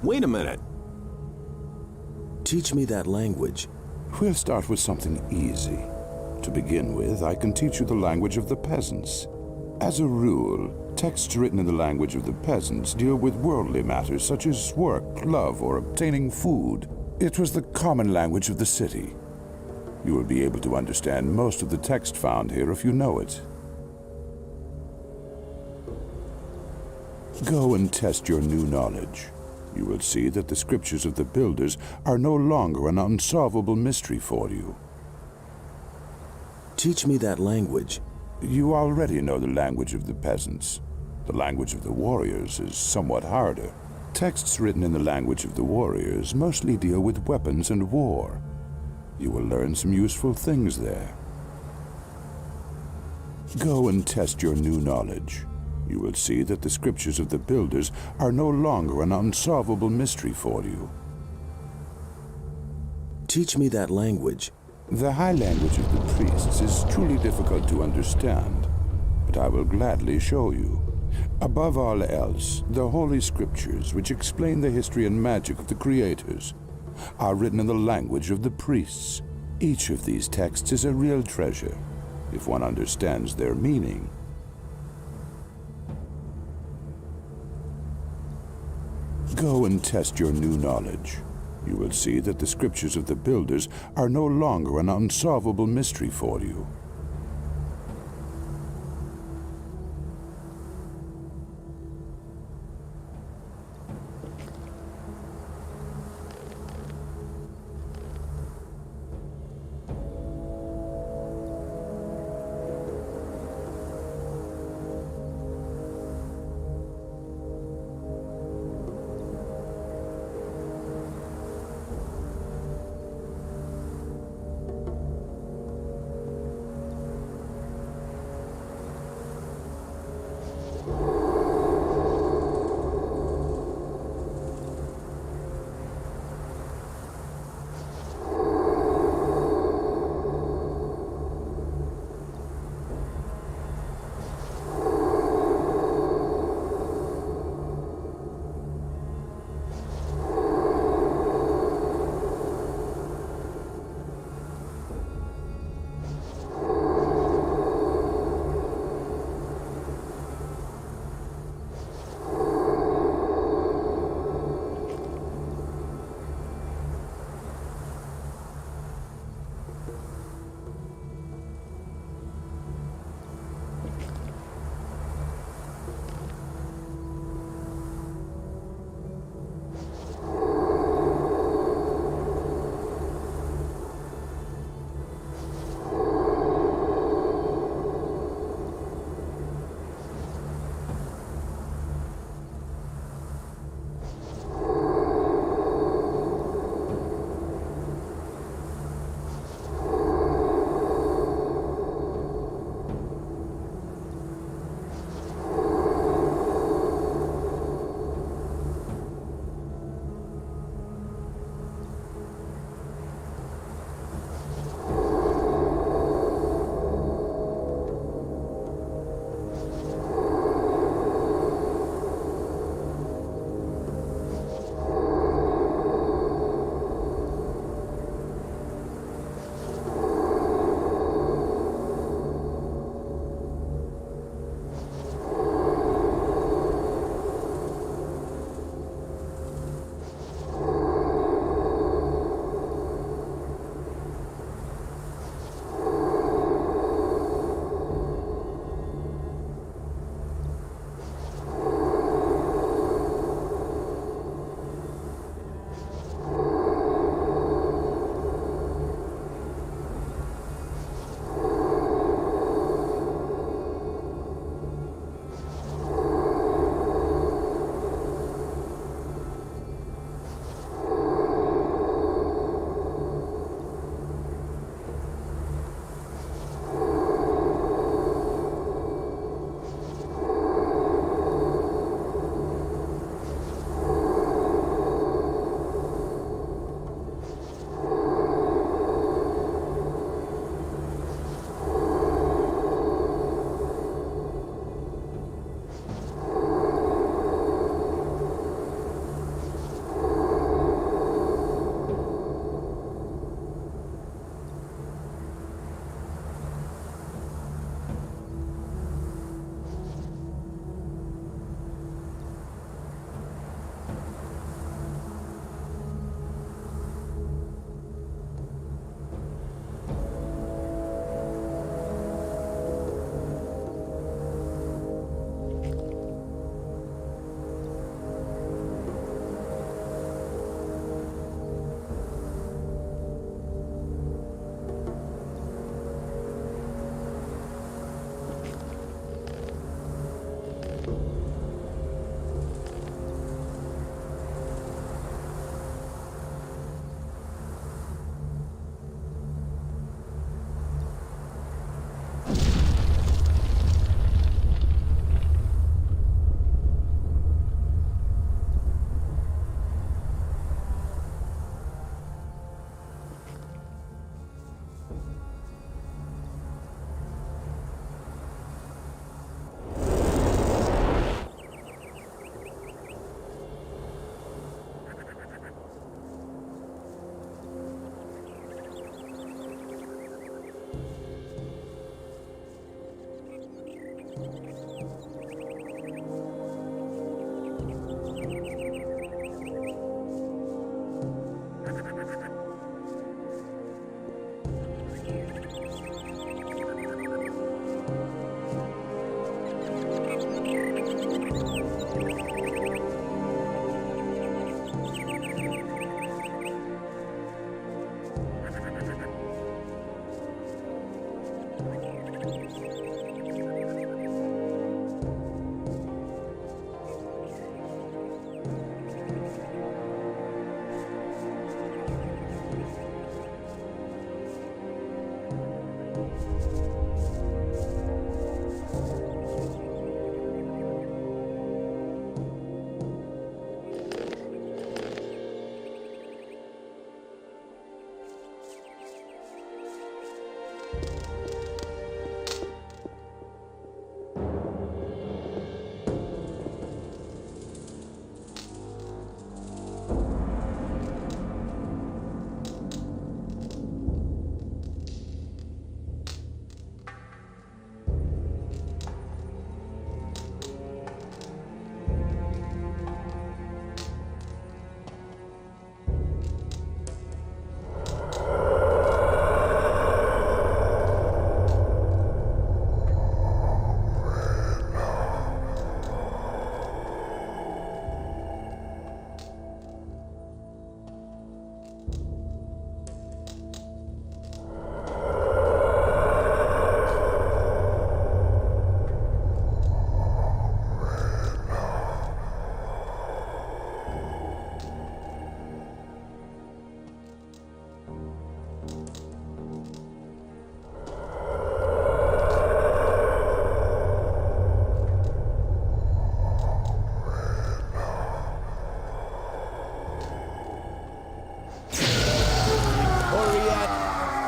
Wait a minute. Teach me that language. We'll start with something easy. To begin with, I can teach you the language of the peasants. As a rule, texts written in the language of the peasants deal with worldly matters such as work, love, or obtaining food. It was the common language of the city. You will be able to understand most of the text found here if you know it. Go and test your new knowledge. You will see that the scriptures of the builders are no longer an unsolvable mystery for you. Teach me that language. You already know the language of the peasants. The language of the warriors is somewhat harder. Texts written in the language of the warriors mostly deal with weapons and war. You will learn some useful things there. Go and test your new knowledge. You will see that the scriptures of the builders are no longer an unsolvable mystery for you. Teach me that language. The high language of the priests is truly difficult to understand, but I will gladly show you. Above all else, the Holy Scriptures, which explain the history and magic of the creators, are written in the language of the priests. Each of these texts is a real treasure, if one understands their meaning. Go and test your new knowledge. You will see that the scriptures of the builders are no longer an unsolvable mystery for you.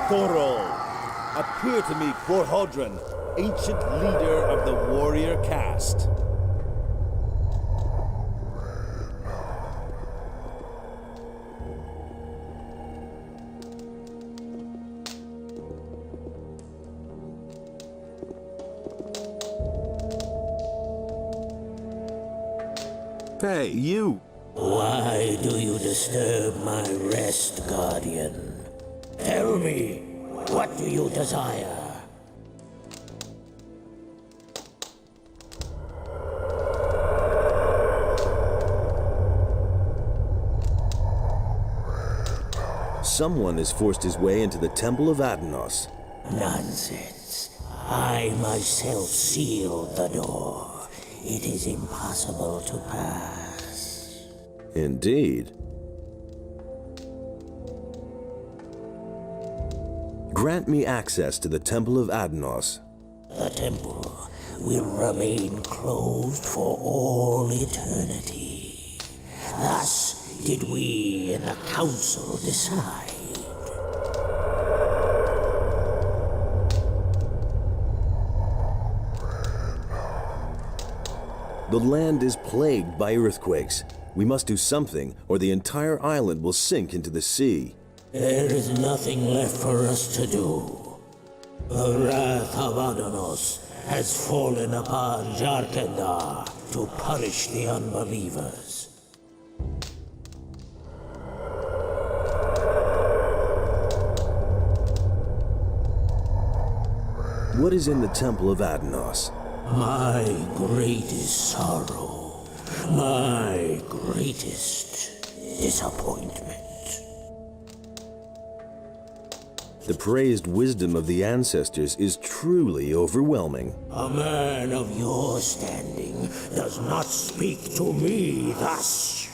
Thorol, appear to me Borhodran, ancient leader of the warrior caste. Hey, you! Why do you disturb my rest, Guardian? Tell me, what do you desire? Someone has forced his way into the Temple of Adanos. Nonsense. I myself sealed the door. It is impossible to pass. Indeed. Grant me access to the Temple of Adanos. The temple will remain closed for all eternity. Thus did we in the council decide. The land is plagued by earthquakes. We must do something, or the entire island will sink into the sea. There is nothing left for us to do. The wrath of Adanos has fallen upon Jarkendar to punish the unbelievers. What is in the Temple of Adanos? My greatest sorrow, my greatest disappointment. The praised wisdom of the ancestors is truly overwhelming. A man of your standing does not speak to me thus.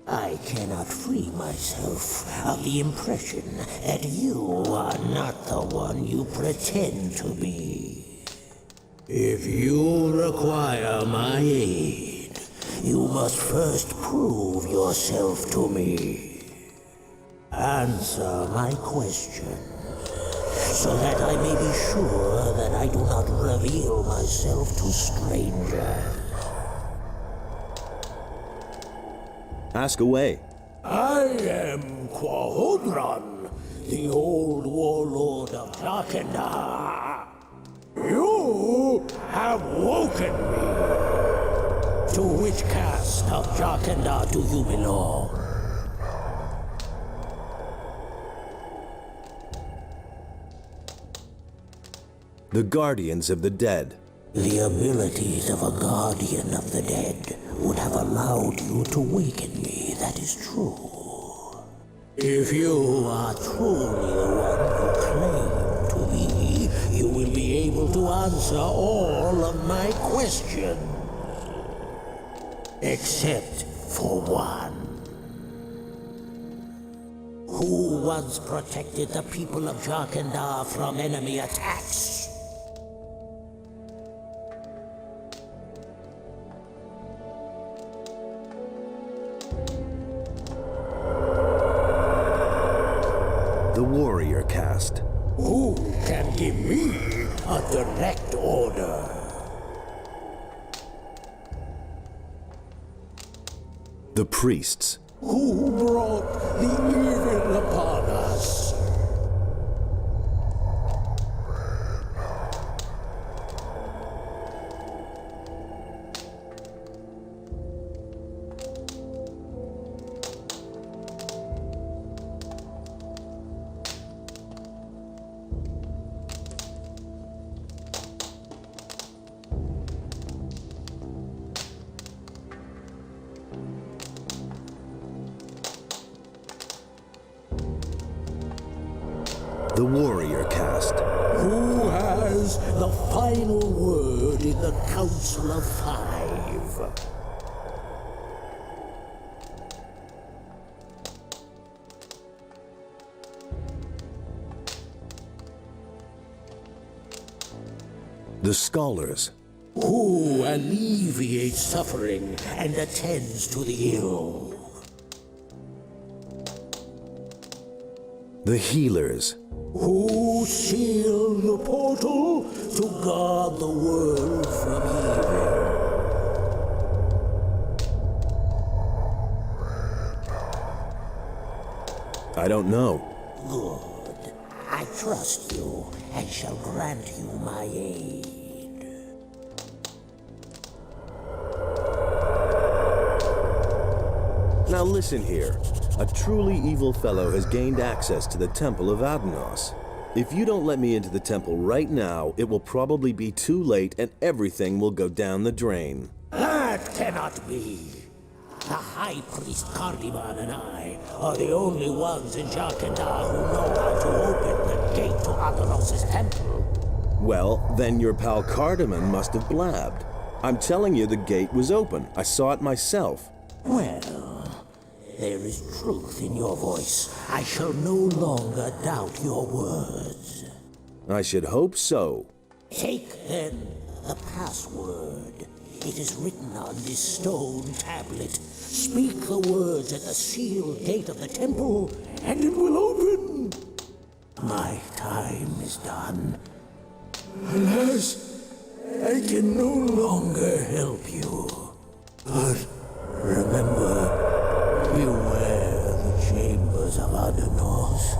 I cannot free myself of the impression that you are not the one you pretend to be. If you require my aid, you must first prove yourself to me. Answer my question, so that I may be sure that I do not reveal myself to strangers. Ask away. I am Quahodran, the old warlord of Jarkendar. You have woken me. To which caste of Jarkendar do you belong? The guardians of the dead. The abilities of a guardian of the dead would have allowed you to waken me, that is true. If you are truly the one you claim to be, you will be able to answer all of my questions. Except for one. Who once protected the people of Jarkandar from enemy attacks? The warrior caste. Who can give me a direct order? The priests. Who brought the evil upon us? The warrior caste. Who has the final word in the Council of Five? The scholars. Who alleviates suffering and attends to the ill? The healers. Who seal the portal to guard the world from evil? I don't know. Good. I trust you and shall grant you my aid. Now listen here. A truly evil fellow has gained access to the Temple of Adnos. If you don't let me into the temple right now, it will probably be too late and everything will go down the drain. That cannot be. The High Priest Cardiman and I are the only ones in Jarkandar who know how to open the gate to Adnos' temple. Well, then your pal Cardamon must have blabbed. I'm telling you the gate was open. I saw it myself. Well, there is truth in your voice. I shall no longer doubt your words. I should hope so. Take, then, the password. It is written on this stone tablet. Speak the words at the sealed gate of the temple, and it will open. My time is done. Alas, I can no longer help you. But remember, beware the chambers of Adanos,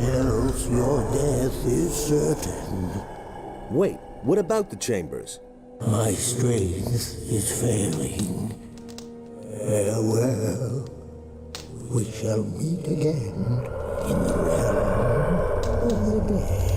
else your death is certain. Wait, what about the chambers? My strength is failing. Farewell. We shall meet again in the realm of the dead.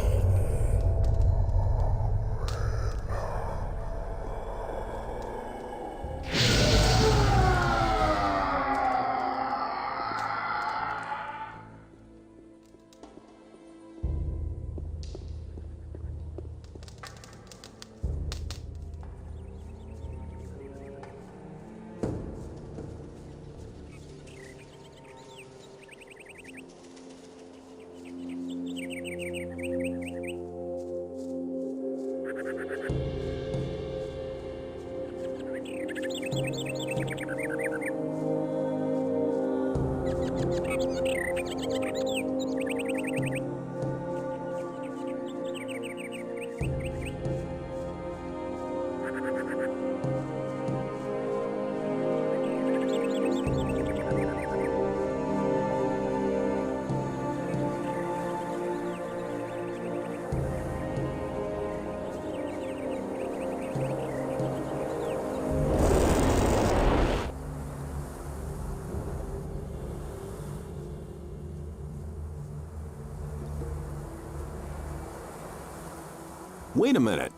Wait a minute.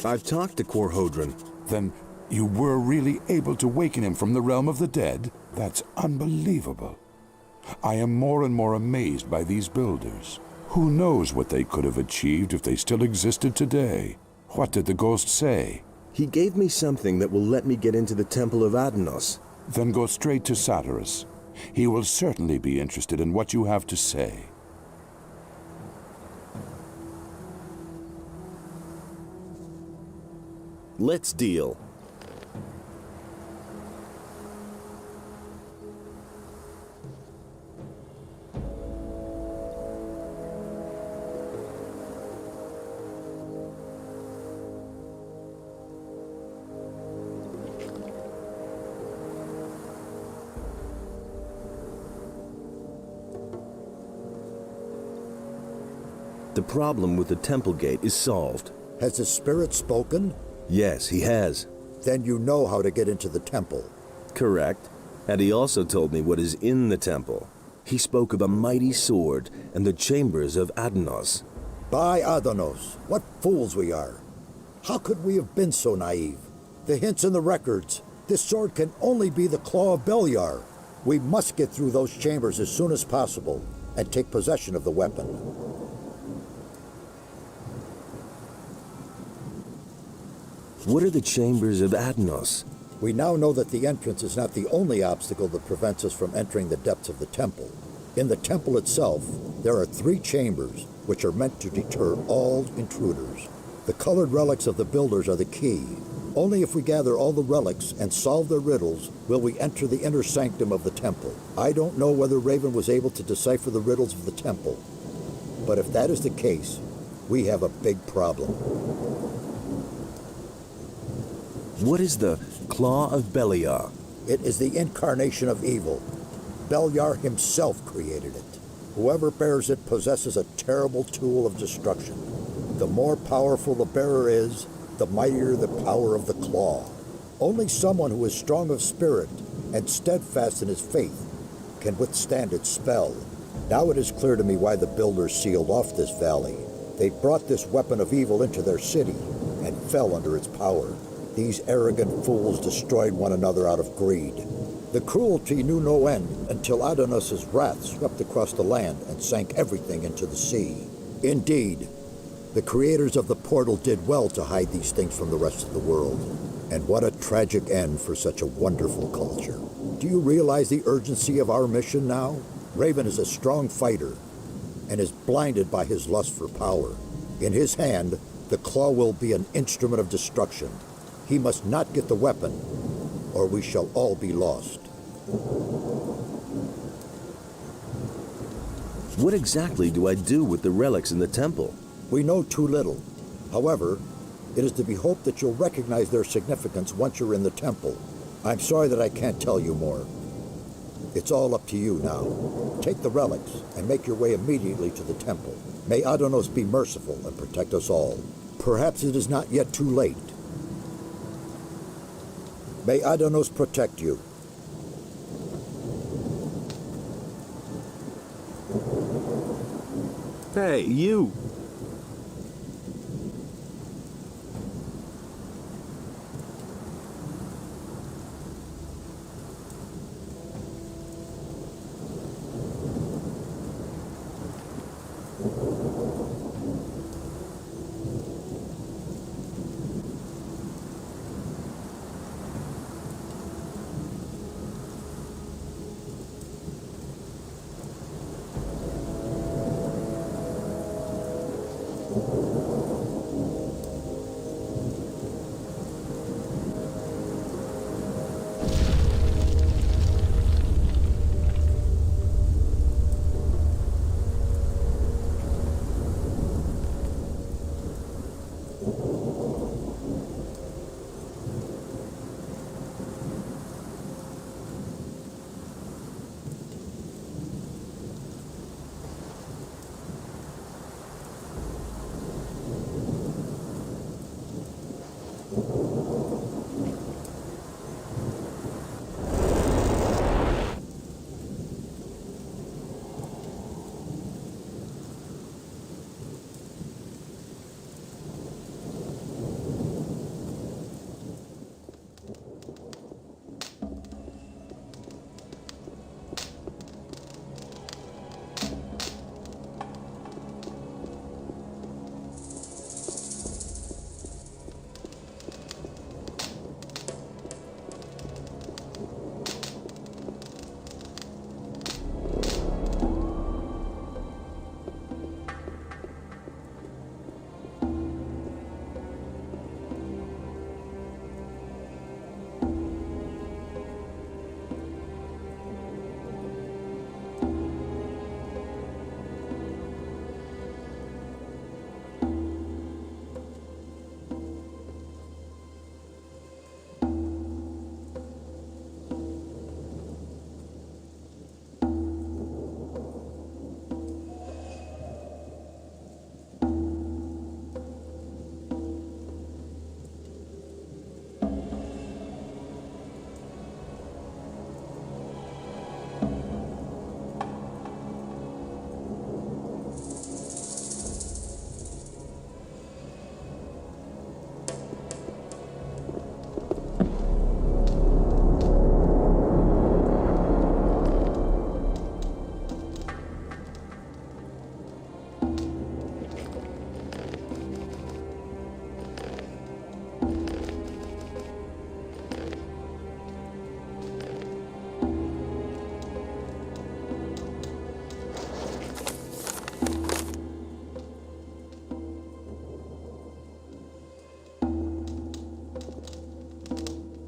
I've talked to Korhodron. Then you were really able to waken him from the realm of the dead? That's unbelievable. I am more and more amazed by these builders. Who knows what they could have achieved if they still existed today? What did the ghost say? He gave me something that will let me get into the Temple of Adanos. Then go straight to Satyrus. He will certainly be interested in what you have to say. Let's deal. The problem with the temple gate is solved. Has the spirit spoken? Yes, he has. Then you know how to get into the temple. Correct. And he also told me what is in the temple. He spoke of a mighty sword and the chambers of Adanos. By Adanos, what fools we are. How could we have been so naive? The hints in the records. This sword can only be the claw of Beliar. We must get through those chambers as soon as possible and take possession of the weapon. What are the chambers of Adanos? We now know that the entrance is not the only obstacle that prevents us from entering the depths of the temple. In the temple itself, there are 3 chambers which are meant to deter all intruders. The colored relics of the builders are the key. Only if we gather all the relics and solve their riddles will we enter the inner sanctum of the temple. I don't know whether Raven was able to decipher the riddles of the temple, but if that is the case, we have a big problem. What is the Claw of Beliar? It is the incarnation of evil. Beliar himself created it. Whoever bears it possesses a terrible tool of destruction. The more powerful the bearer is, the mightier the power of the claw. Only someone who is strong of spirit and steadfast in his faith can withstand its spell. Now it is clear to me why the builders sealed off this valley. They brought this weapon of evil into their city and fell under its power. These arrogant fools destroyed one another out of greed. The cruelty knew no end until Adanos' wrath swept across the land and sank everything into the sea. Indeed, the creators of the portal did well to hide these things from the rest of the world. And what a tragic end for such a wonderful culture. Do you realize the urgency of our mission now? Raven is a strong fighter and is blinded by his lust for power. In his hand, the claw will be an instrument of destruction. He must not get the weapon, or we shall all be lost. What exactly do I do with the relics in the temple? We know too little. However, it is to be hoped that you'll recognize their significance once you're in the temple. I'm sorry that I can't tell you more. It's all up to you now. Take the relics and make your way immediately to the temple. May Adanos be merciful and protect us all. Perhaps it is not yet too late. May Adanos protect you. Hey, you!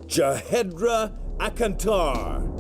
Jahedra Akantar.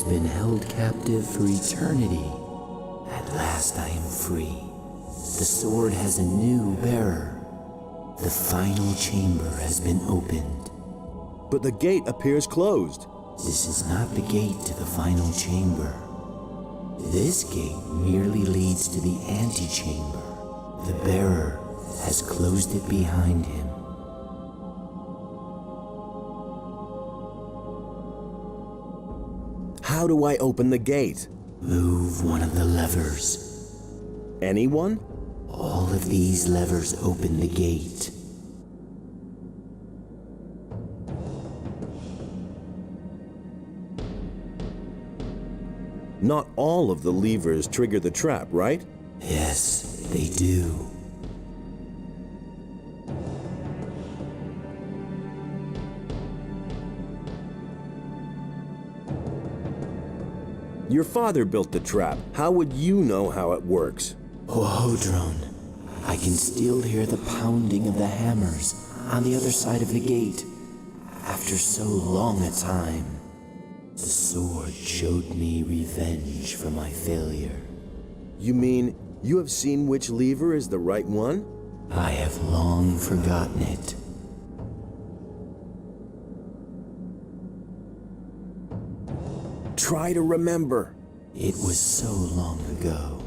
been held captive for eternity. At last I am free. The sword has a new bearer. The final chamber has been opened. But the gate appears closed. This is not the gate to the final chamber. This gate merely leads to the antechamber. The bearer has closed it behind him. How do I open the gate? Move one of the levers. Anyone? All of these levers open the gate. Not all of the levers trigger the trap, right? Yes, they do. Your father built the trap. How would you know how it works? Oh, Hodron, I can still hear the pounding of the hammers on the other side of the gate. After so long a time, the sword showed me revenge for my failure. You mean you have seen which lever is the right one? I have long forgotten it. Try to remember. It was so long ago.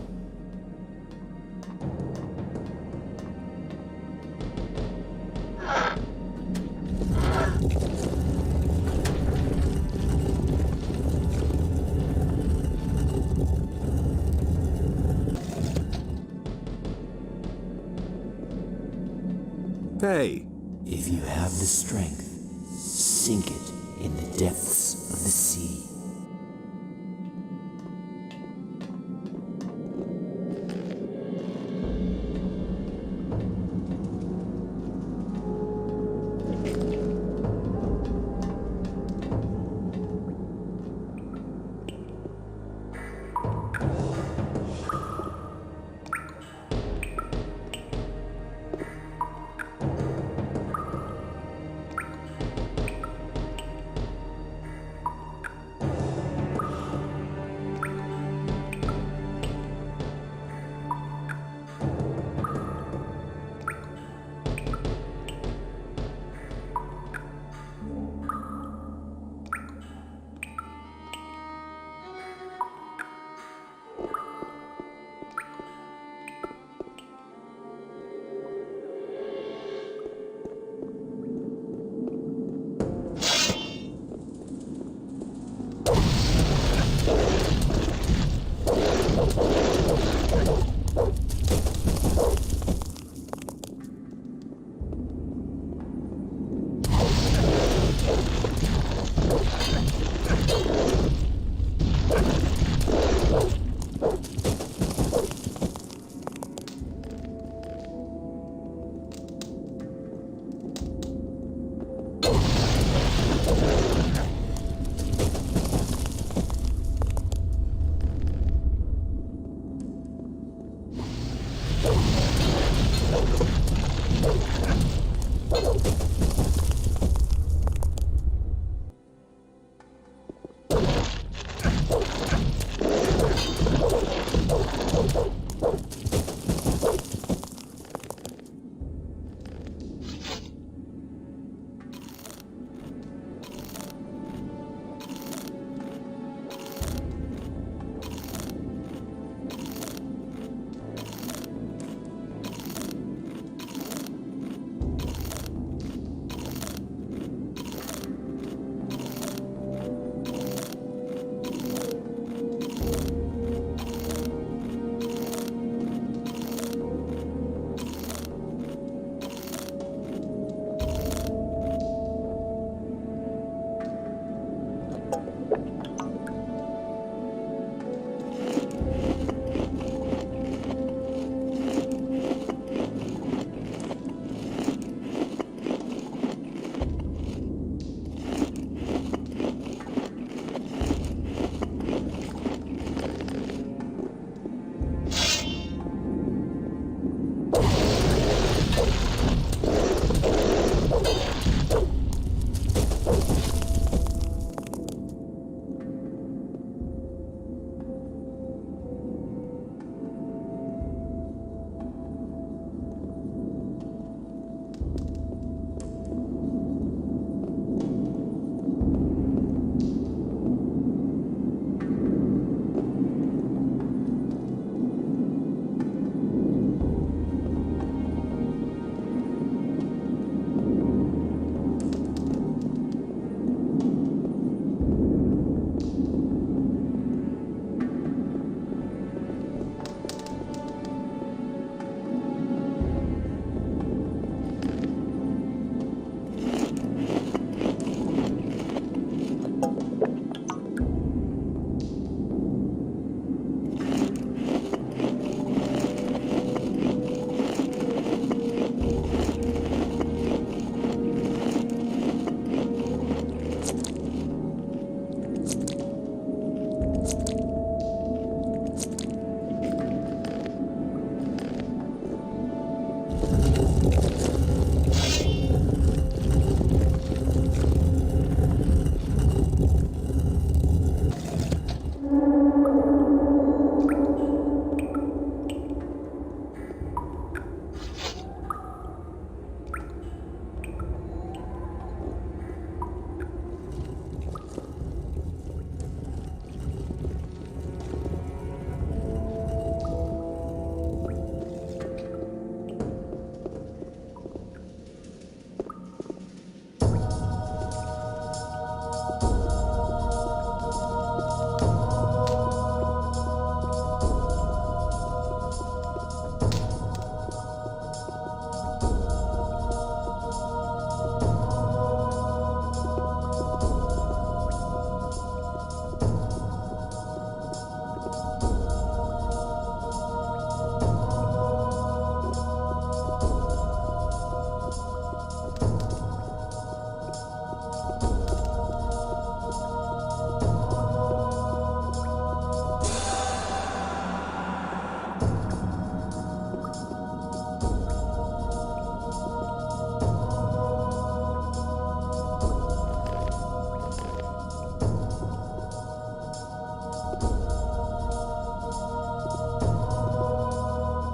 Hey, If you have the strength, sink it in the depths of the sea.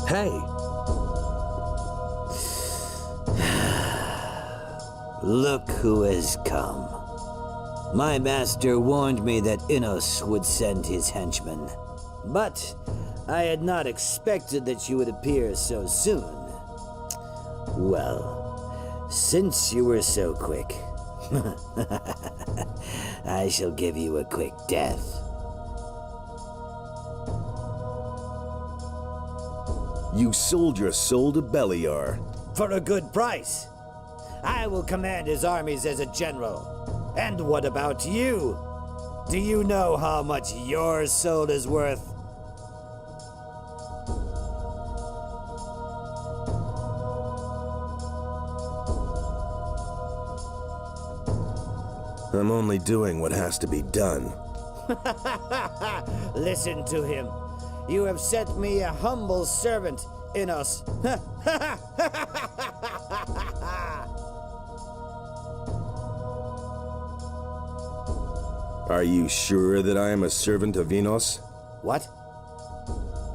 Hey, Look who has come. My master warned me that Innos would send his henchmen, but I had not expected that you would appear so soon. Well, since you were so quick, I shall give you a quick death. you sold your soul to Beliar. For a good price. I will command his armies as a general. And what about you? Do you know how much your soul is worth? I'm only doing what has to be done. Listen to him. You have set me a humble servant, Innos. Are you sure that I am a servant of Enos? What?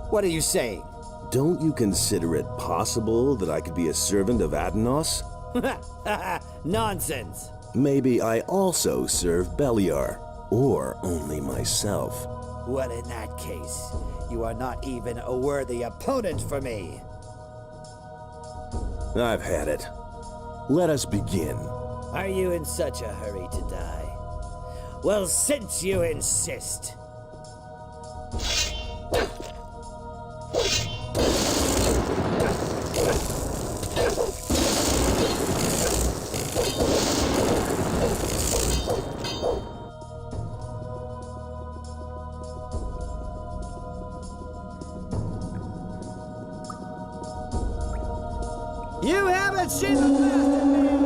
What are you saying? Don't you consider it possible that I could be a servant of Adnos? Nonsense. Maybe I also serve Beliar, or only myself. Well, in that case, you are not even a worthy opponent for me. I've had it. Let us begin. Are you in such a hurry to die? Well, since you insist. You haven't seen the best of me!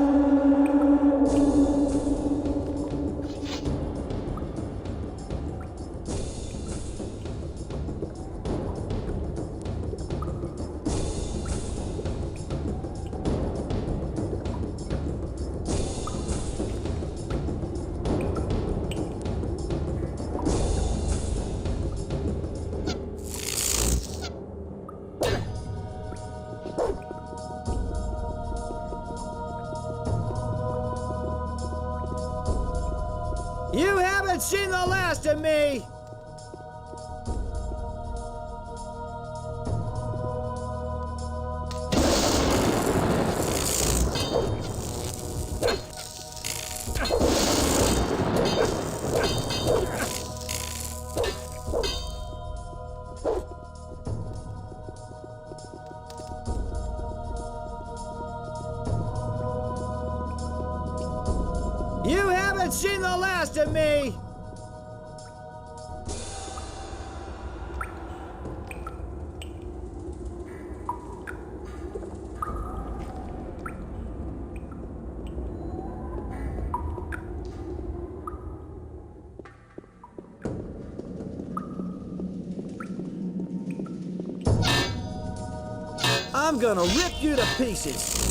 You haven't seen the last of me! You haven't seen the last of me! I'm gonna rip you to pieces!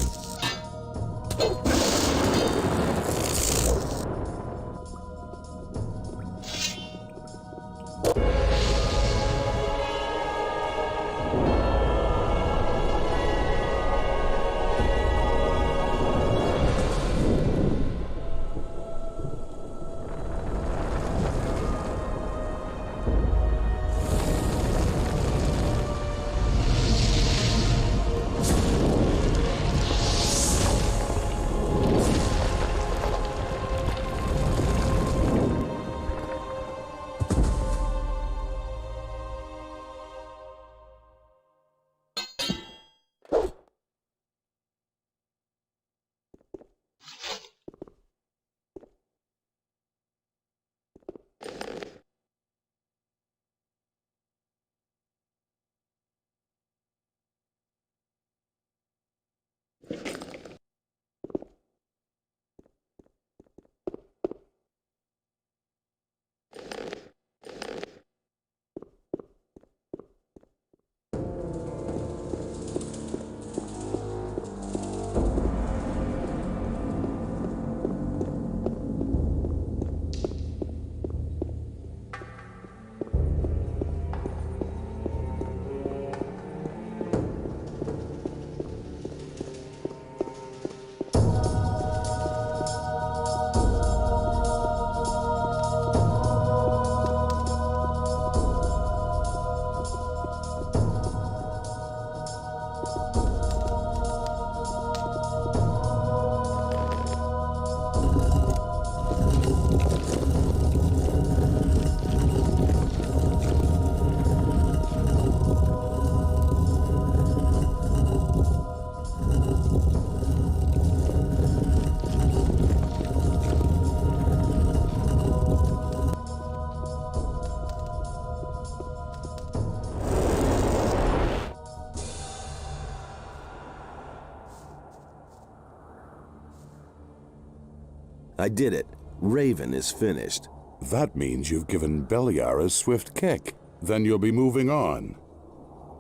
I did it. Raven is finished. That means you've given Beliar a swift kick. Then you'll be moving on.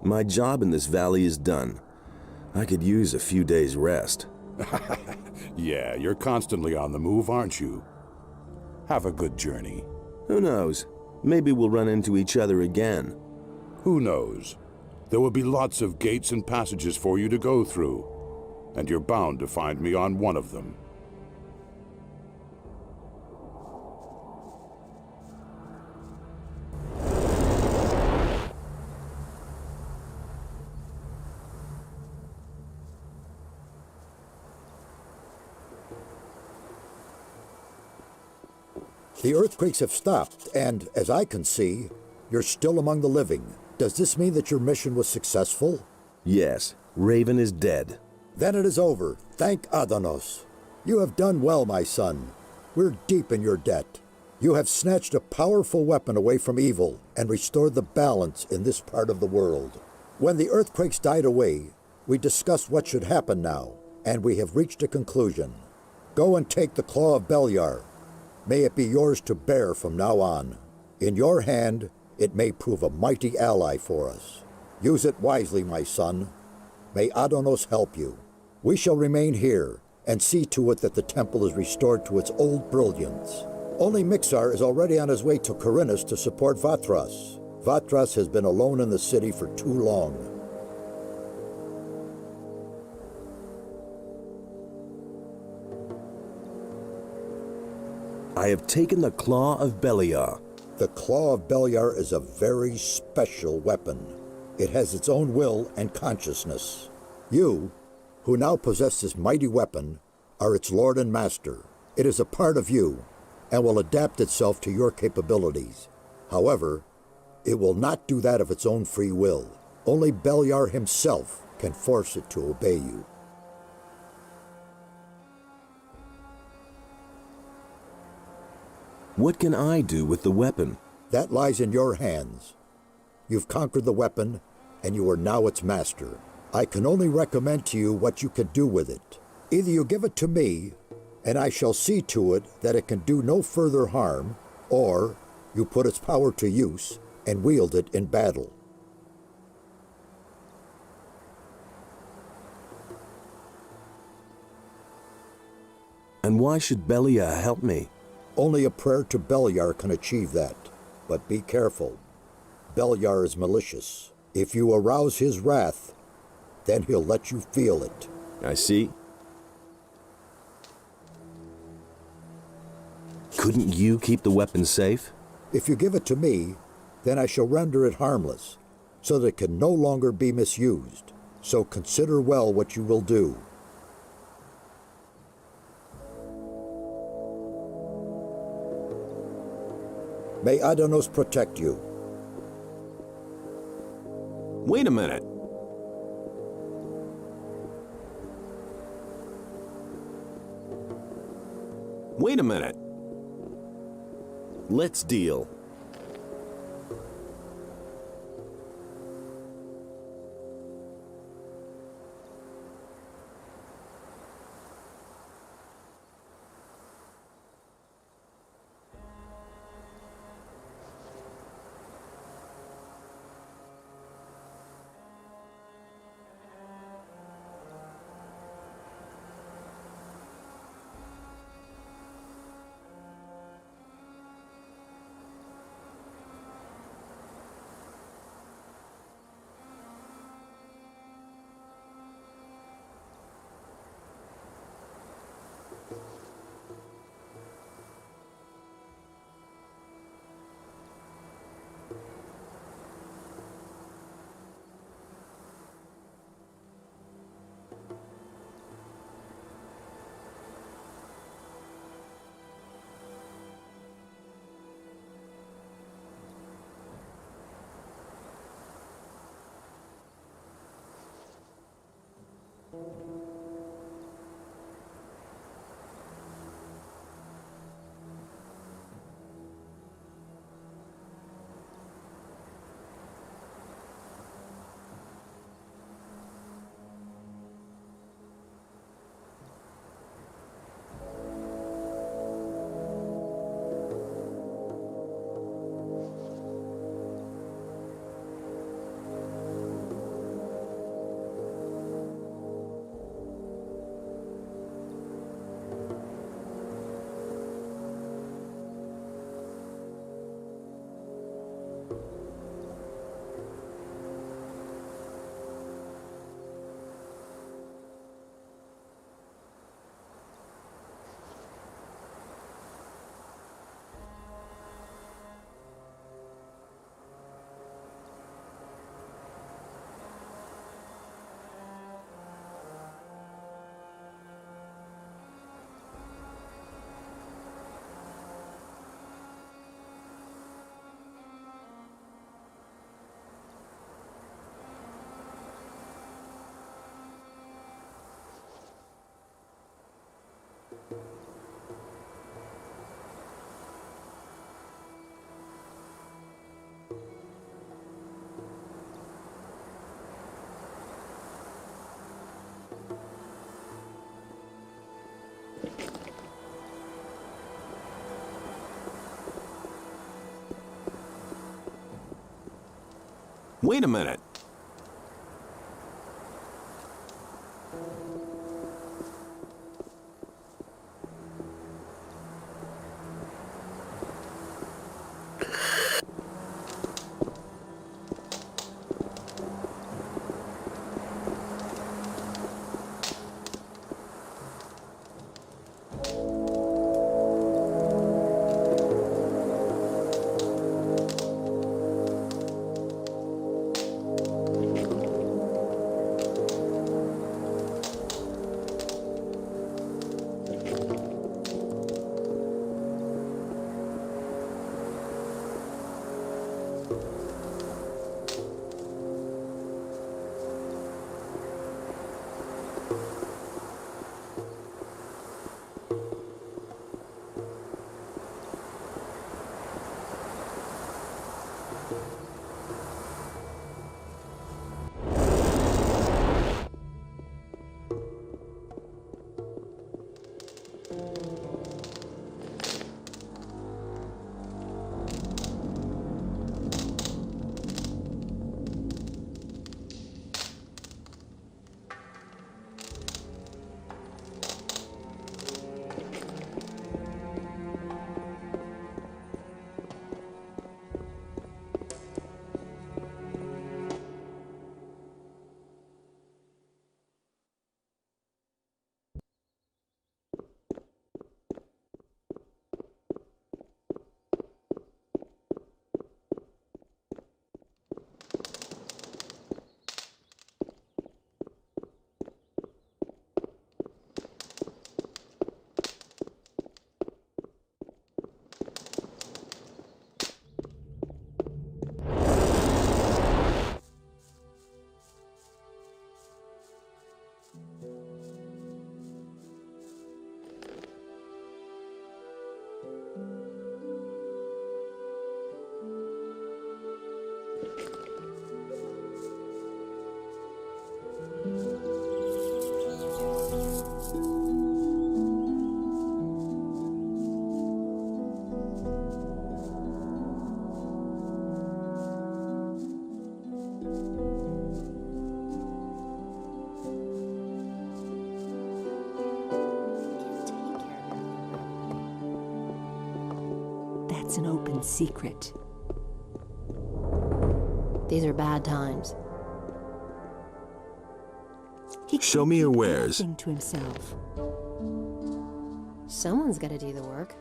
My job in this valley is done. I could use a few days' rest. Yeah, you're constantly on the move, aren't you? Have a good journey. Who knows? Maybe we'll run into each other again. Who knows? There will be lots of gates and passages for you to go through, and you're bound to find me on one of them. The earthquakes have stopped, and, as I can see, you're still among the living. Does this mean that your mission was successful? Yes, Raven is dead. Then it is over. Thank Adanos. You have done well, my son. We're deep in your debt. You have snatched a powerful weapon away from evil and restored the balance in this part of the world. When the earthquakes died away, we discussed what should happen now, and we have reached a conclusion. Go and take the Claw of Beliar. May it be yours to bear from now on. In your hand, it may prove a mighty ally for us. Use it wisely, my son. May Adanos help you. We shall remain here and see to it that the temple is restored to its old brilliance. Only Mixar is already on his way to Corinus to support Vatras. Vatras has been alone in the city for too long. I have taken the Claw of Beliar. The Claw of Beliar is a very special weapon. It has its own will and consciousness. You, who now possess this mighty weapon, are its lord and master. It is a part of you, and will adapt itself to your capabilities. However, it will not do that of its own free will. Only Beliar himself can force it to obey you. What can I do with the weapon? That lies in your hands. You've conquered the weapon, and you are now its master. I can only recommend to you what you can do with it. Either you give it to me, and I shall see to it that it can do no further harm, or you put its power to use and wield it in battle. And why should Beliar help me? Only a prayer to Beliar can achieve that. But be careful. Beliar is malicious. If you arouse his wrath, then he'll let you feel it. I see. Couldn't you keep the weapon safe? If you give it to me, then I shall render it harmless, so that it can no longer be misused. So consider well what you will do. May Adanos protect you. Wait a minute. Wait a minute. Let's deal. Wait a minute. That's an open secret. These are bad times. He Show me your can't keep wares. anything to himself. Someone's got to do the work.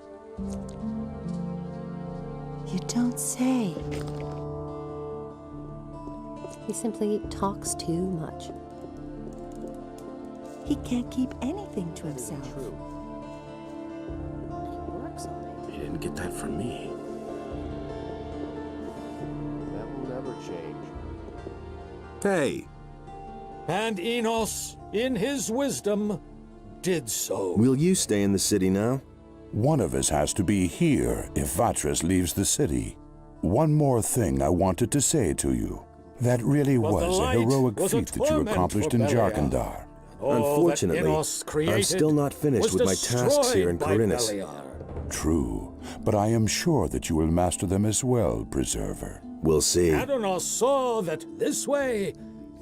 You don't say. He simply talks too much. He can't keep anything to himself. And he works all day. You didn't get that from me. That will never change. Hey, And Enos, in his wisdom, did so. Will you stay in the city now? One of us has to be here if Vatras leaves the city. One more thing I wanted to say to you. That really But the was a light heroic was a feat that you torment accomplished for in Belial. Jarkandar. All that Unfortunately, Enos created I'm still not finished was with my tasks here in destroyed by Corinus. Belial. True, but I am sure that you will master them as well, Preserver. We'll see. Adonos saw that this way,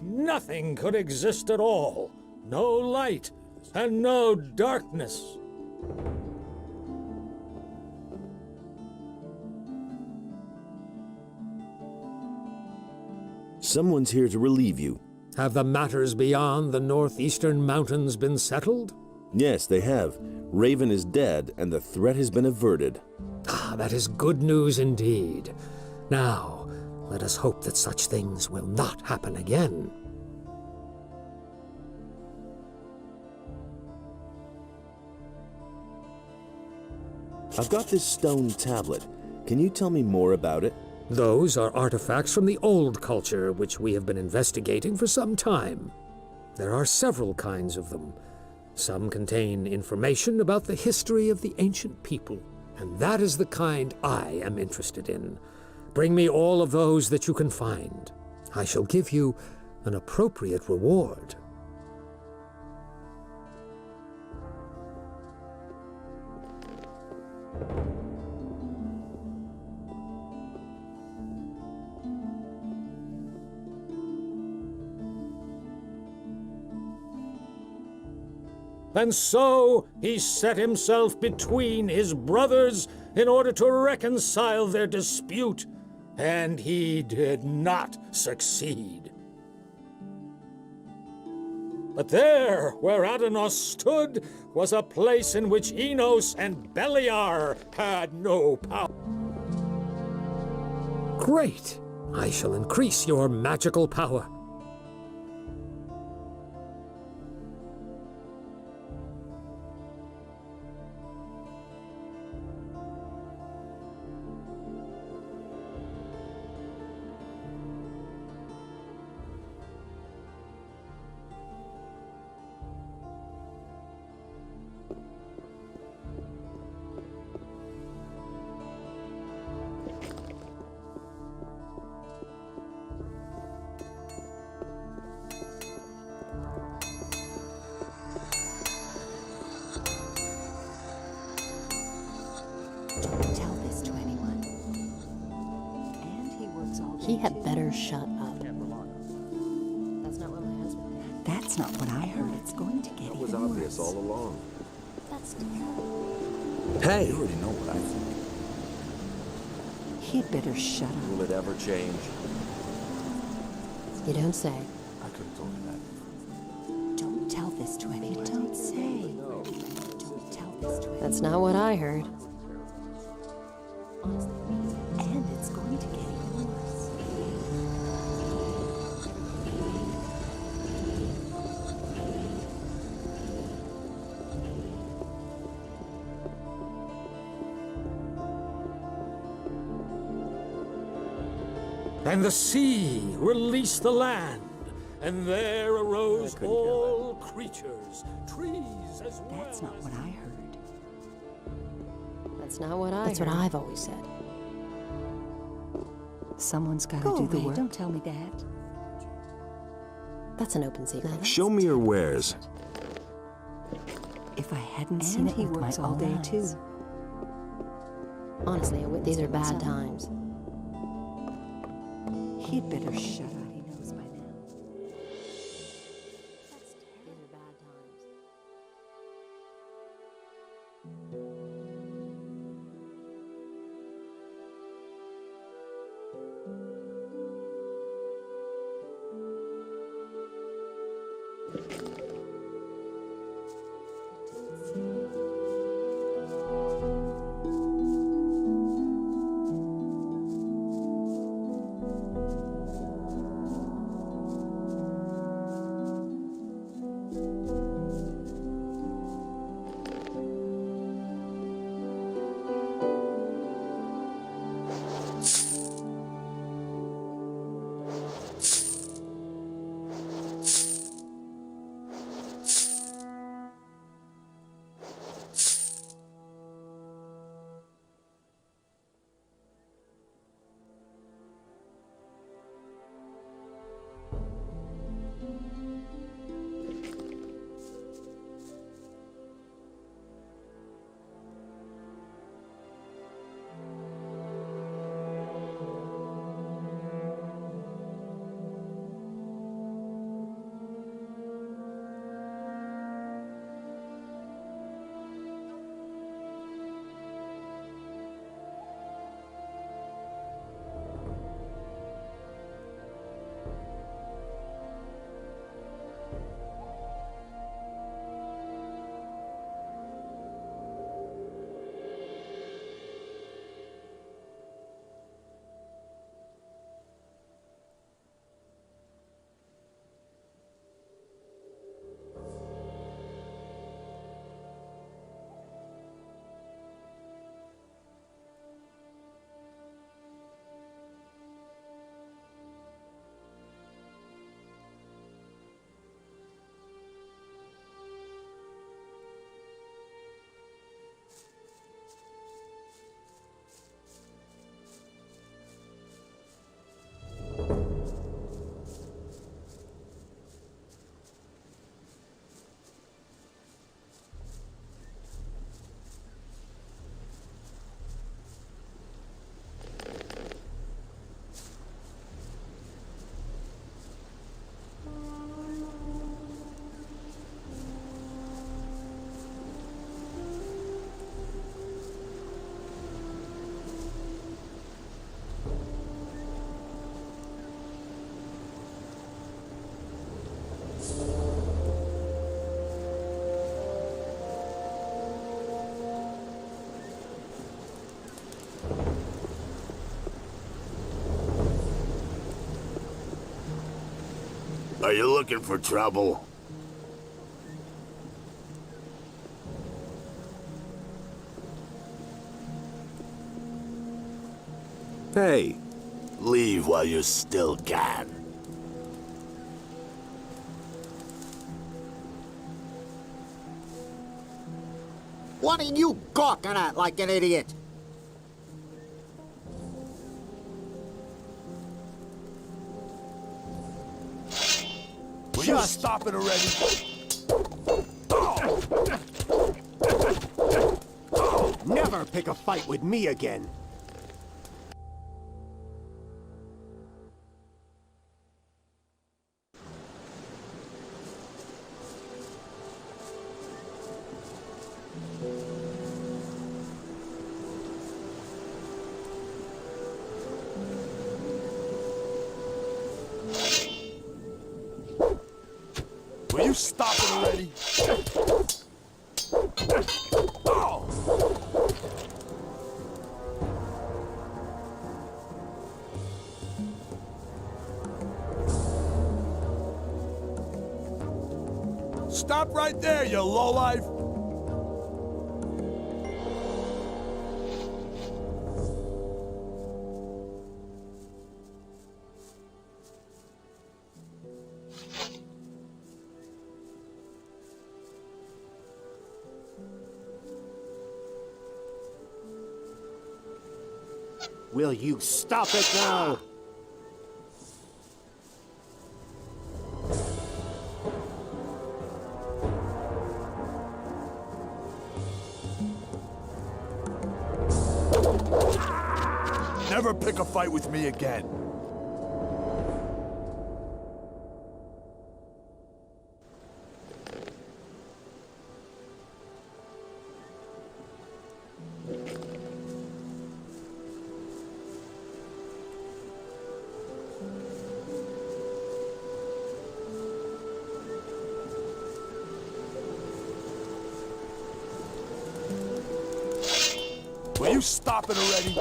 nothing could exist at all. No light and no darkness. Someone's here to relieve you. Have the matters beyond the northeastern mountains been settled? Yes, they have. Raven is dead, and the threat has been averted. Ah, that is good news indeed. Now, let us hope that such things will not happen again. I've got this stone tablet. Can you tell me more about it? Those are artifacts from the old culture, which we have been investigating for some time. There are several kinds of them. Some contain information about the history of the ancient people, and that is the kind I am interested in. Bring me all of those that you can find. I shall give you an appropriate reward. And so he set himself between his brothers in order to reconcile their dispute, and he did not succeed. But there, where Adanos stood, was a place in which Enos and Beliar had no power. Great! I shall increase your magical power. Don't tell this to anyone. And he works all day. He had better shut up. That's not what my husband did. That's not what I heard. It's going to get even worse. It was obvious all along. That's terrible. Hey! You already know what I think. He'd better shut up. Will it ever change? You don't say. I could have told you that. Don't tell this to anyone. You don't say. Don't tell this to anyone. That's not what I heard. And it's going to get even worse. And the sea released the land, and there arose all creatures, trees as well. That's not what I heard. That's not what I heard. That's what I've always said. Someone's got to do the work. Don't tell me that. That's an open secret. Show me your wares. If I hadn't seen it, he works all day too. Honestly, these are bad times. He'd better shut up. He knows by now. These are bad times. Are you looking for trouble? Hey, Leave while you still can. What are you gawking at like an idiot? Will you stop it already? Never pick a fight with me again. Will you stop it already? Stop right there, you lowlife! Will you stop it now? Never pick a fight with me again. Will you stop it already?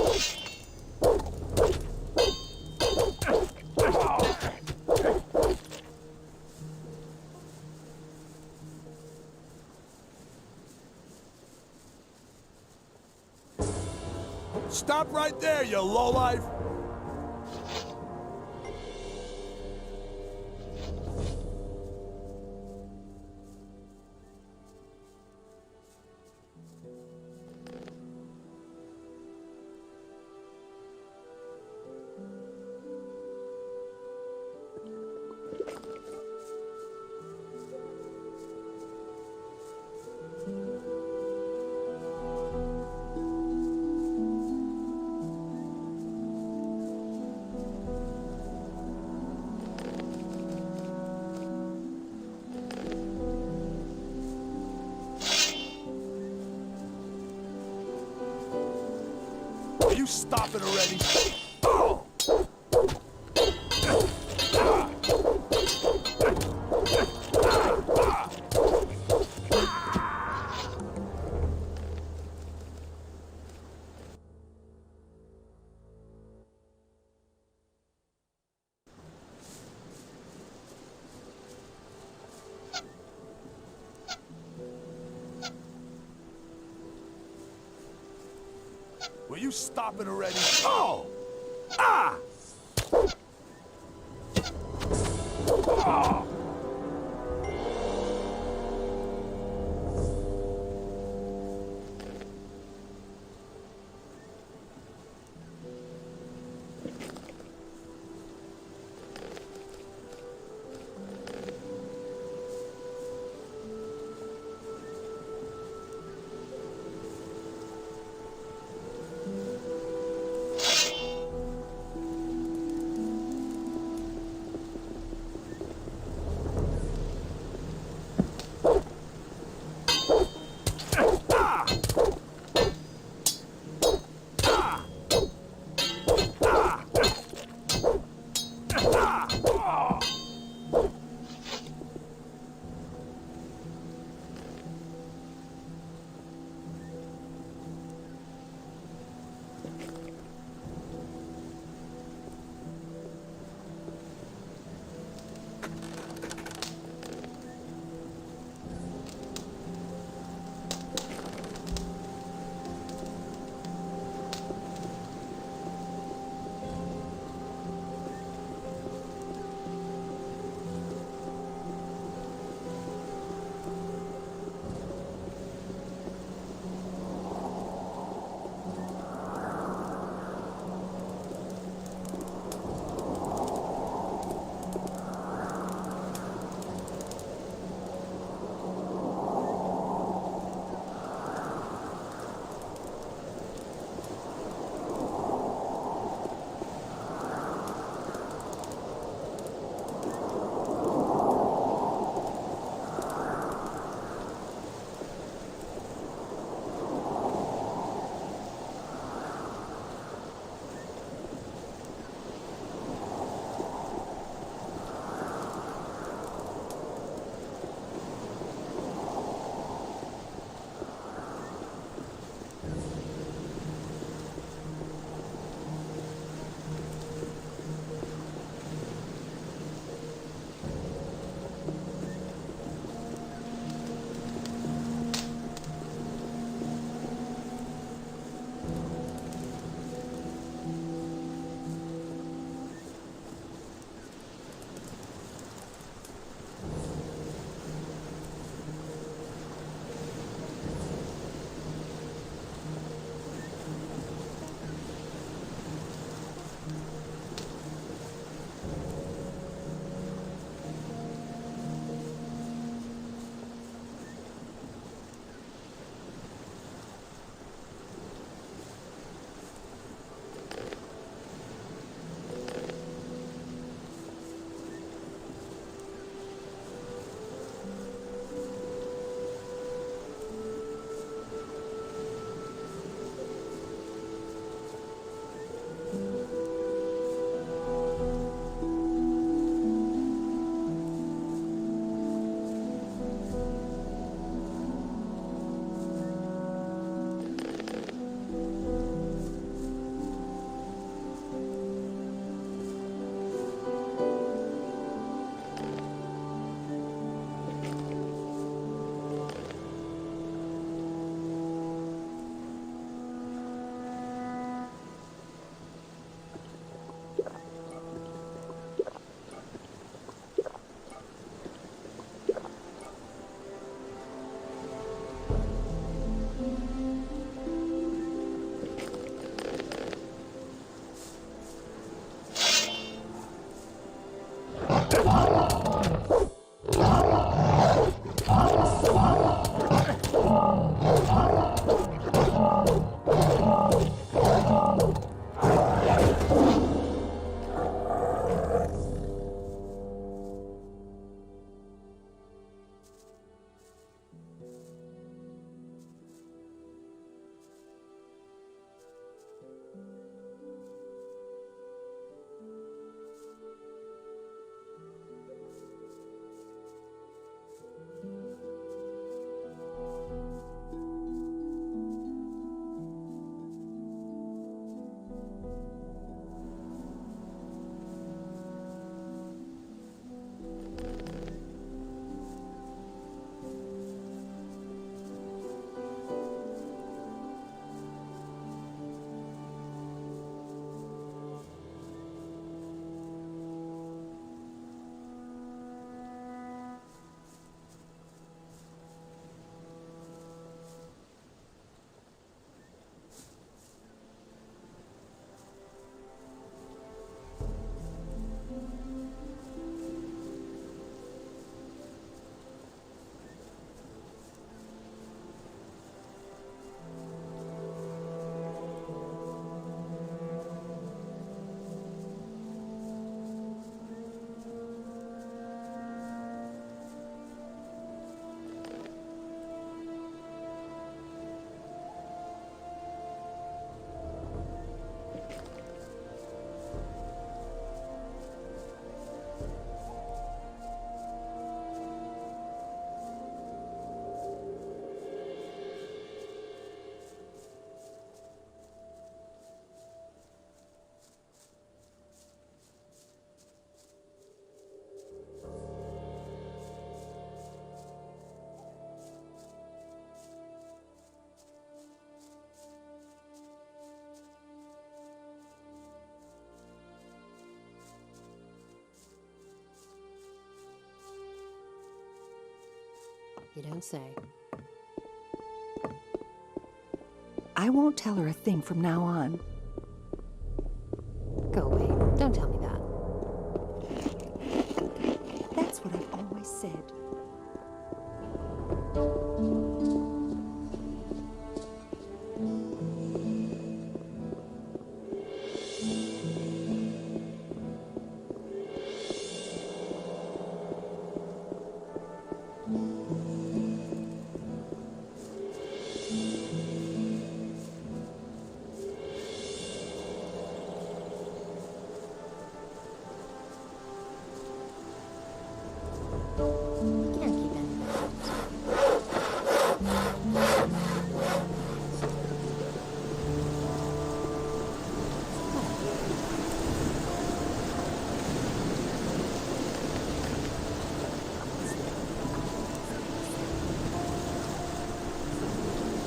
Stop right there, you lowlife! Will you stop it already? Will you stop it already? Oh! Ah! Ah! You don't say. I won't tell her a thing from now on. Go away. Don't tell me that. That's what I've always said.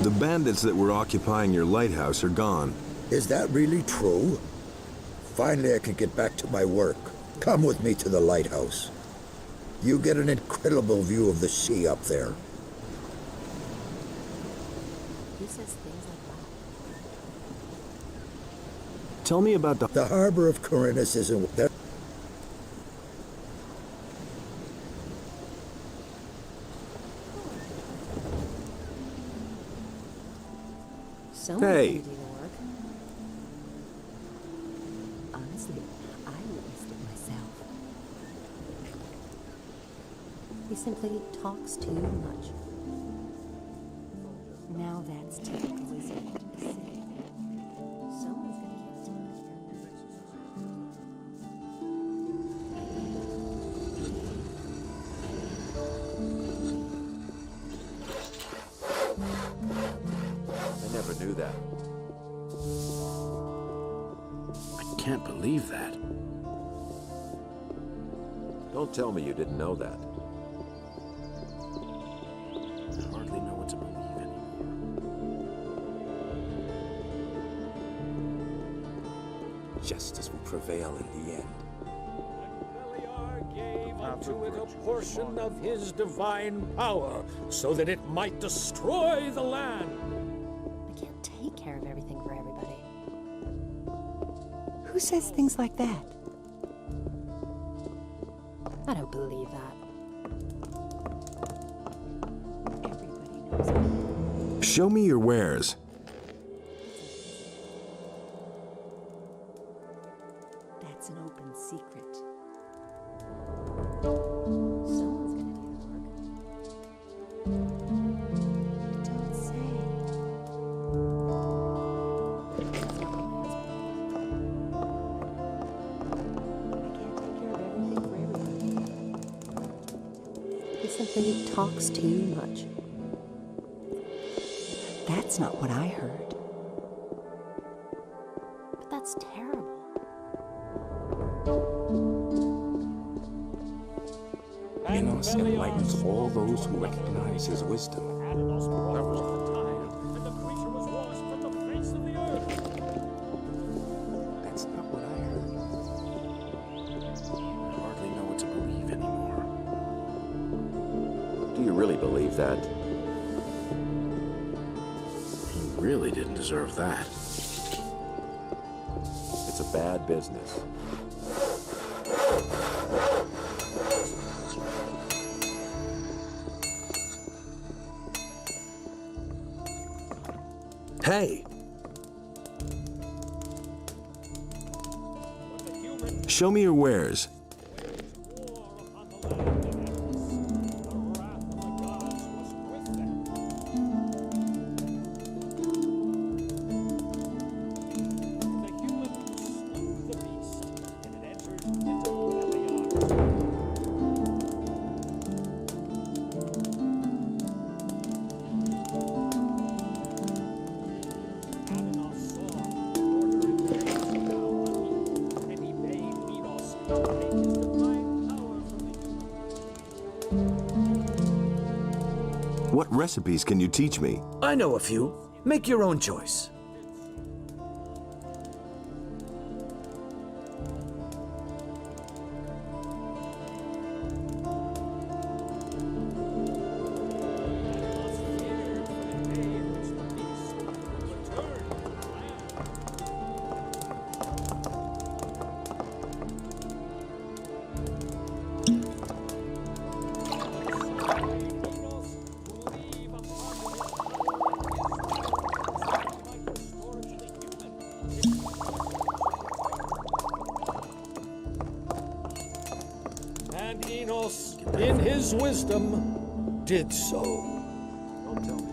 The bandits that were occupying your lighthouse are gone. Is that really true? Finally, I can get back to my work. Come with me to the lighthouse. You get an incredible view of the sea up there. Who says things like that? Tell me about The harbor of Corinthus isn't there. Someone's Hey. gonna do the work. Honestly, I witnessed it myself. He simply talks too much. Now that's typical, isn't it? Someone's gonna give it to him. I never knew that. I can't believe that. Don't tell me you didn't know that. I hardly know what to believe anymore. Justice will prevail in the end. Beliar gave unto it a portion of his divine power, so that it might destroy the land. I can't take care of everything for everybody. Who says things like that? I don't believe that. Everybody knows. Show me your wares. That's an open secret. Someone's gonna do the work. You don't say. That's not what my husband I can't take care of everything for everybody. He simply talks too much. That's not what I heard. But that's terrible. Minos enlightens all those who recognize his wisdom. That's not what I heard. I hardly know what to believe anymore. Do you really believe that? He really didn't deserve that. It's a bad business. Hey! Show me your wares. What recipes can you teach me? I know a few. Make your own choice. And Enos, in his wisdom, did so. Don't tell me.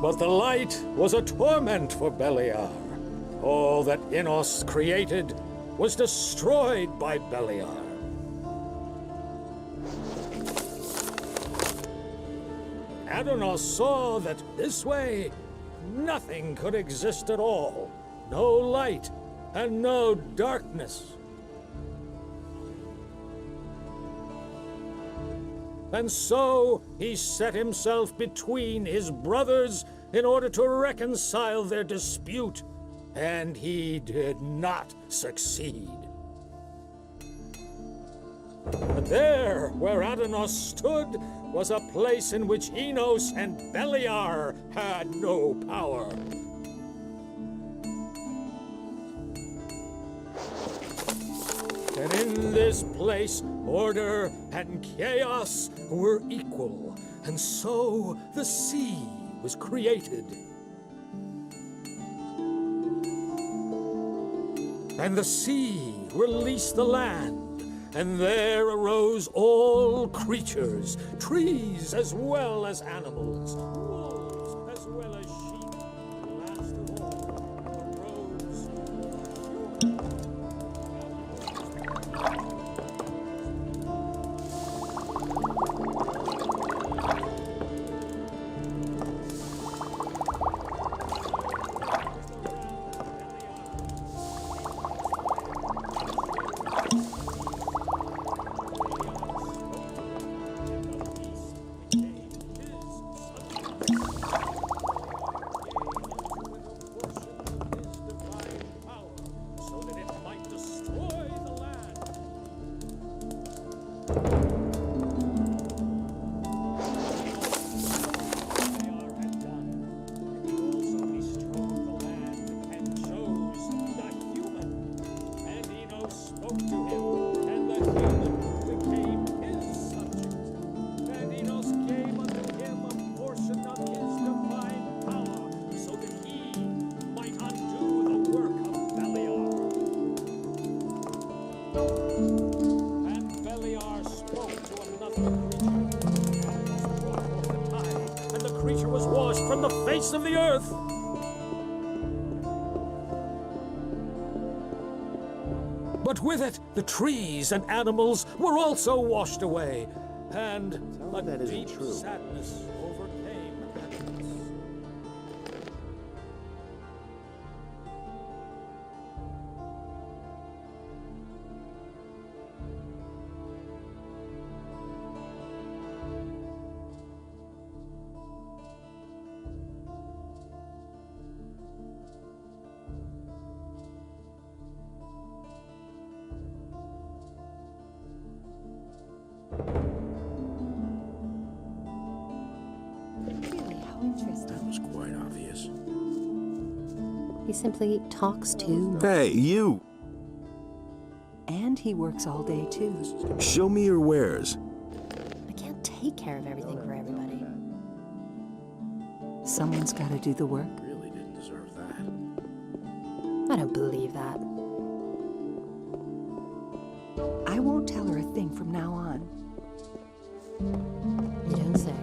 But the light was a torment for Beliar. All that Enos created was destroyed by Beliar. Adonos saw that this way, nothing could exist at all. No light and no darkness. And so he set himself between his brothers in order to reconcile their dispute, and he did not succeed. But there, where Adonos stood, was a place in which Enos and Beliar had no power. And in this place, order and chaos were equal, and so the sea was created. And the sea released the land, and there arose all creatures, trees as well as animals, wolves as well as sheep, and last of all arose humans. From the face of the earth. But with it, the trees and animals were also washed away, and a deep sadness overcame Adonis. Interesting. That was quite obvious. He simply talks to... Hey, you! And he works all day, too. Show me your wares. I can't take care of everything for everybody. Someone's got to do the work. Really didn't deserve that. I don't believe that. I won't tell her a thing from now on. You don't say.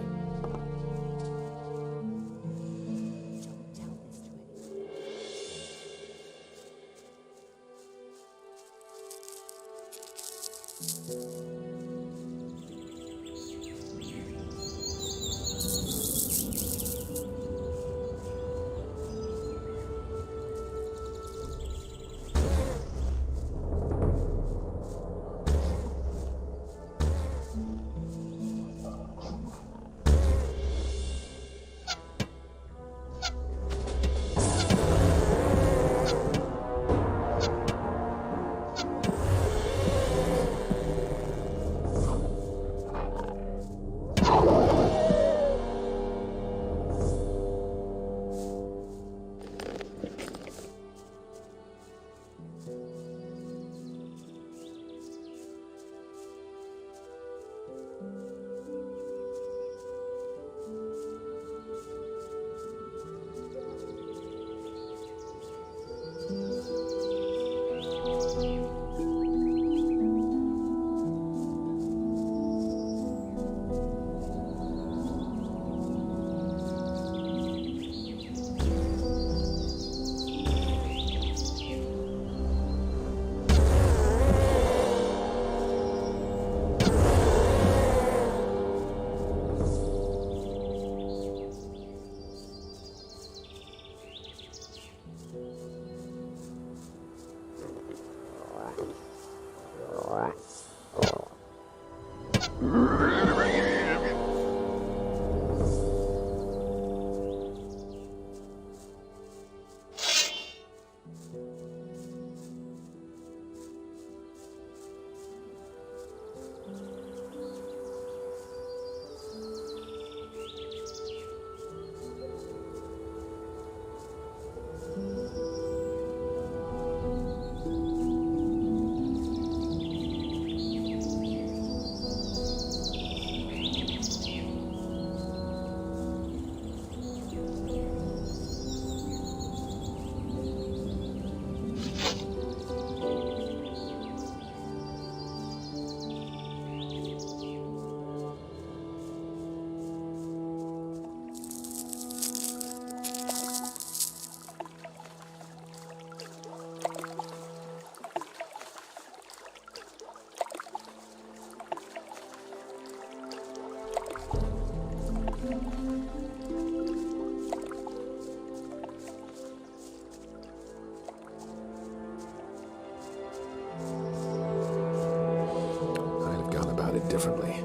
Differently.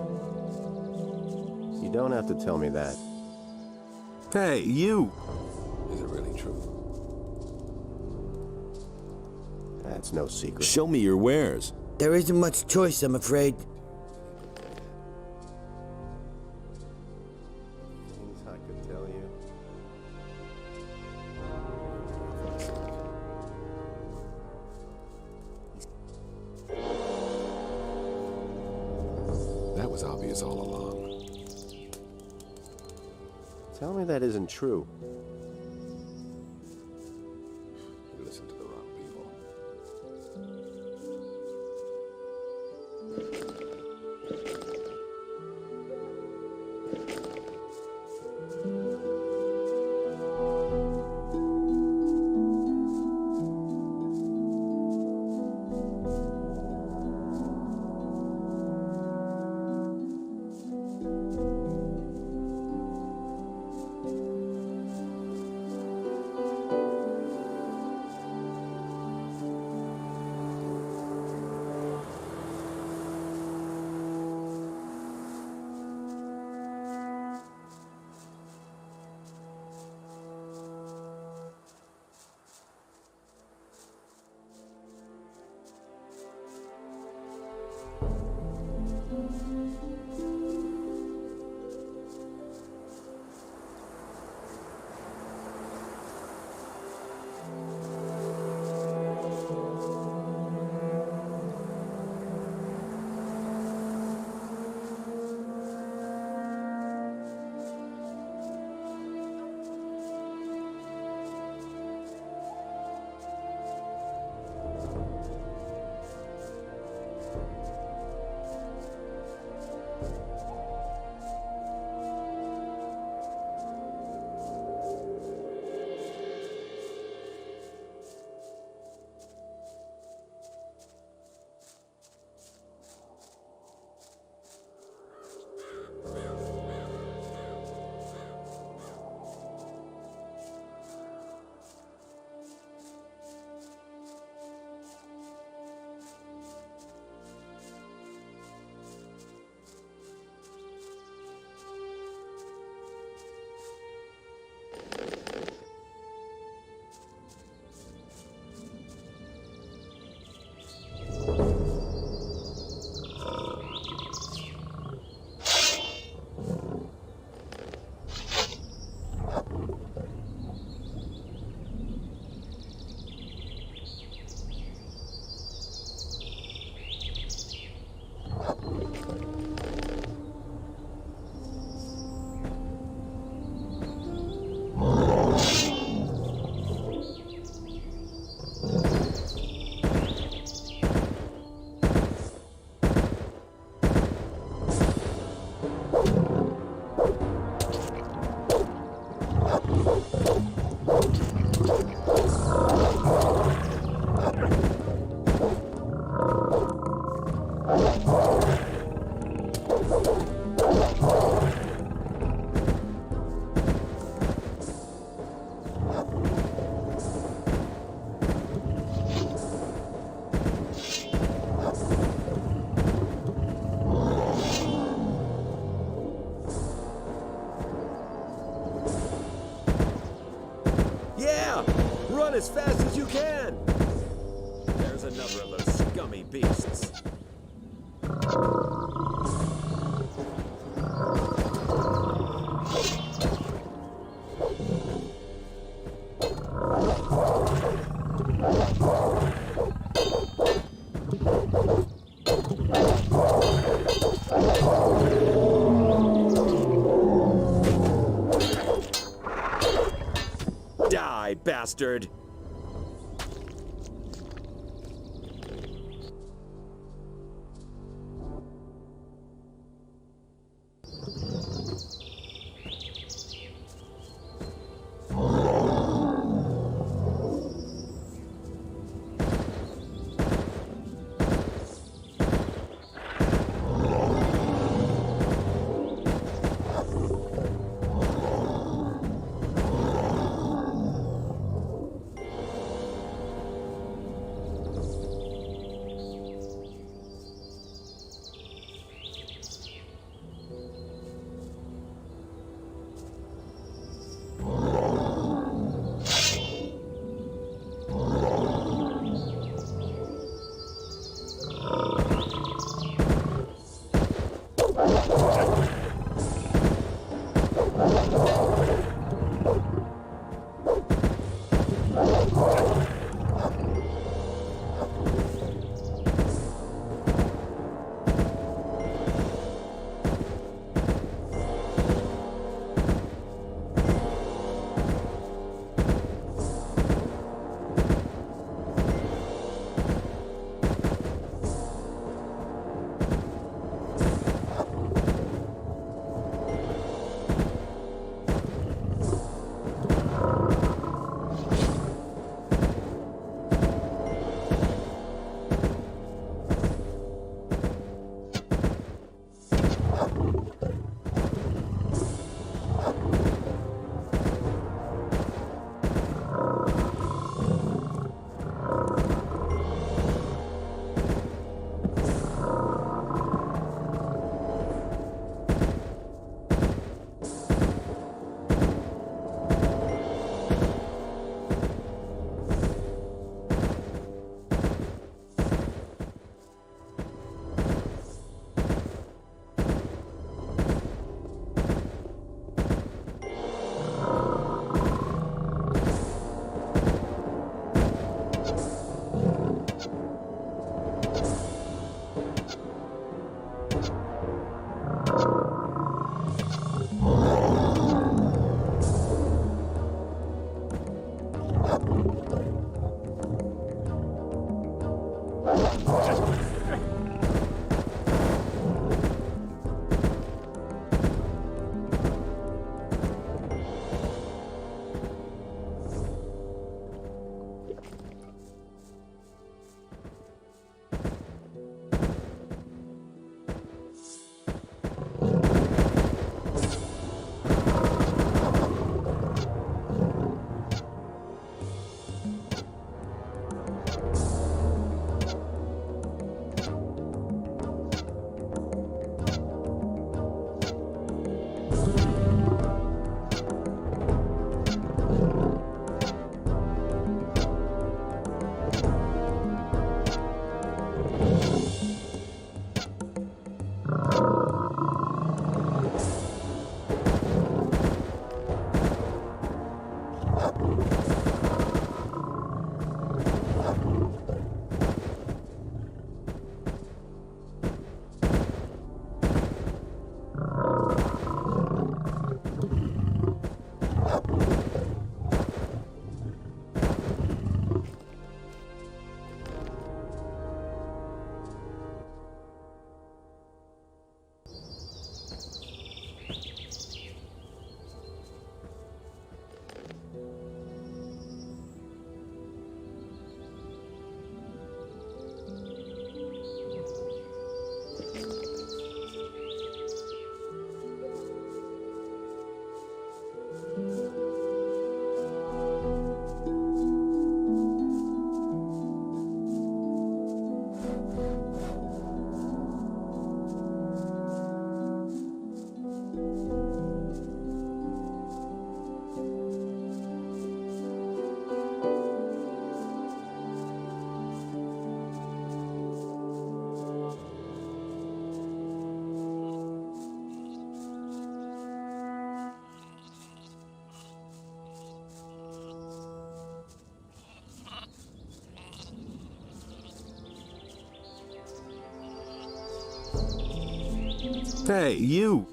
You don't have to tell me that. Hey, you! Is it really true? That's no secret. Show me your wares. There isn't much choice, I'm afraid. Things I could tell you. That was obvious all along. Tell me that isn't true. You listen to the wrong people. Run as fast as you can! There's another of those scummy beasts. Die, bastard! Hey, you!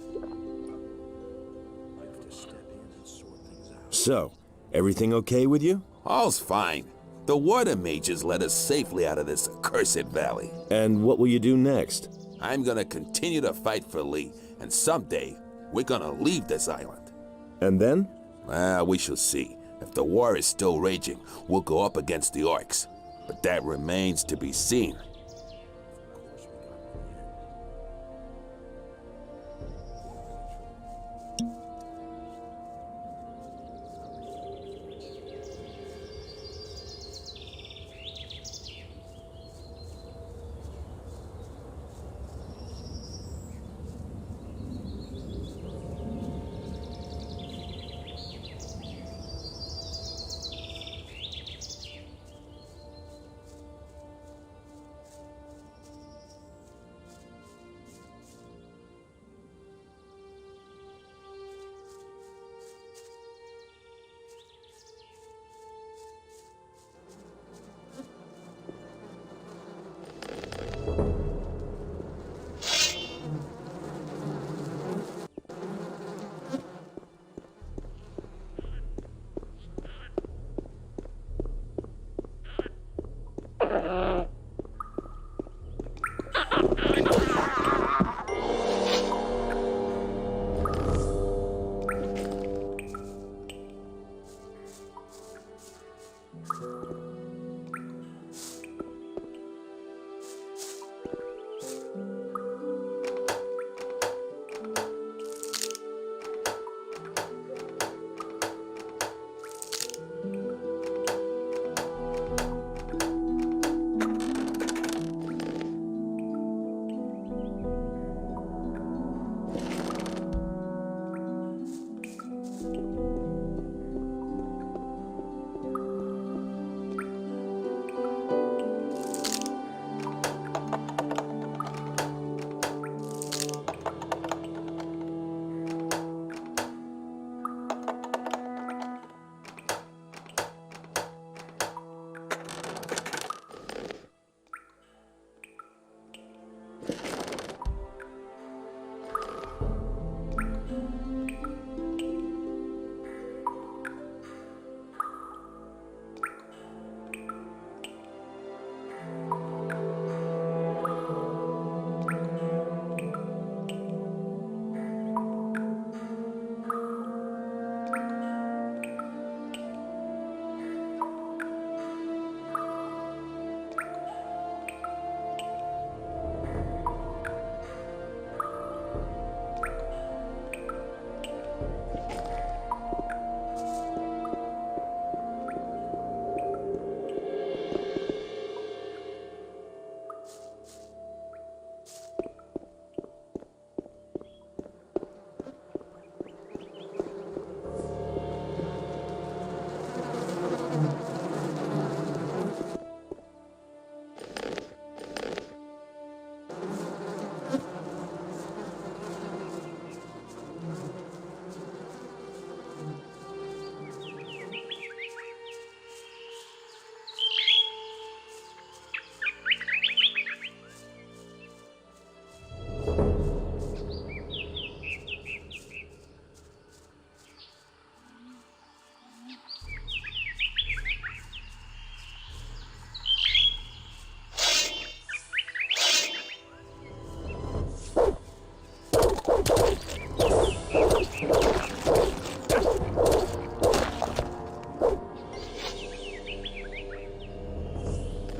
So, everything okay with you? All's fine. The water mages led us safely out of this accursed valley. And what will you do next? I'm gonna continue to fight for Lee, and someday, we're gonna leave this island. And then? We shall see. If the war is still raging, we'll go up against the orcs. But that remains to be seen.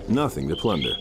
Nothing to plunder.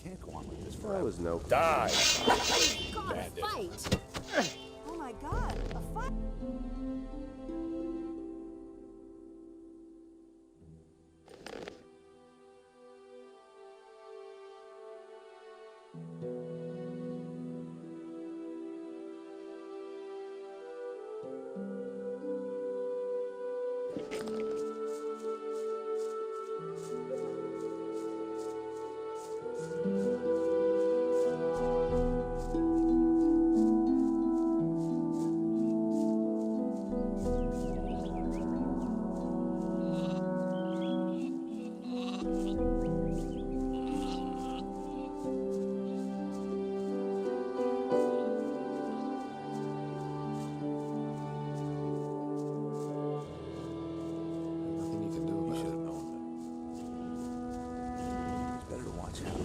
Can't go on like this That was no. Die! God, a fight! Oh my god, a fight!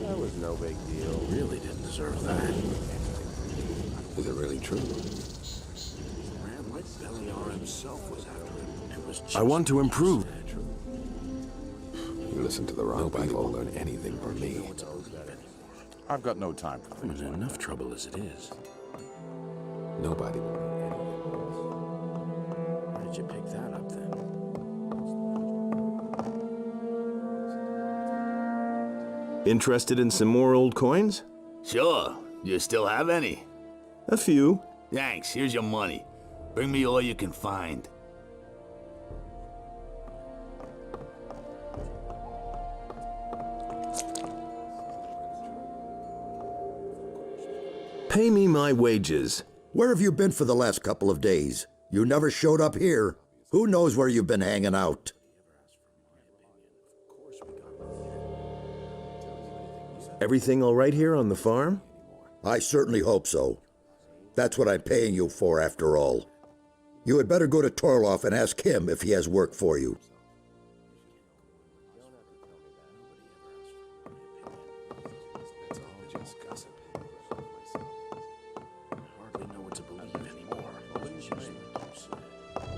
That was no big deal. Really didn't deserve that. Is it really true? Ran like Beliar himself was after him. It was I want to improve. You listen to the wrong people. Nobody will learn anything from me. I've got no time for I'm in enough trouble as it is. Nobody will learn anything. Why did you pick that up then? Interested in some more old coins? Sure. You still have any? A few. Thanks. Here's your money. Bring me all you can find. Pay me my wages. Where have you been for the last couple of days? You never showed up here. Who knows where you've been hanging out? Everything all right here on the farm? I certainly hope so. That's what I'm paying you for, after all. You had better go to Torloff and ask him if he has work for you.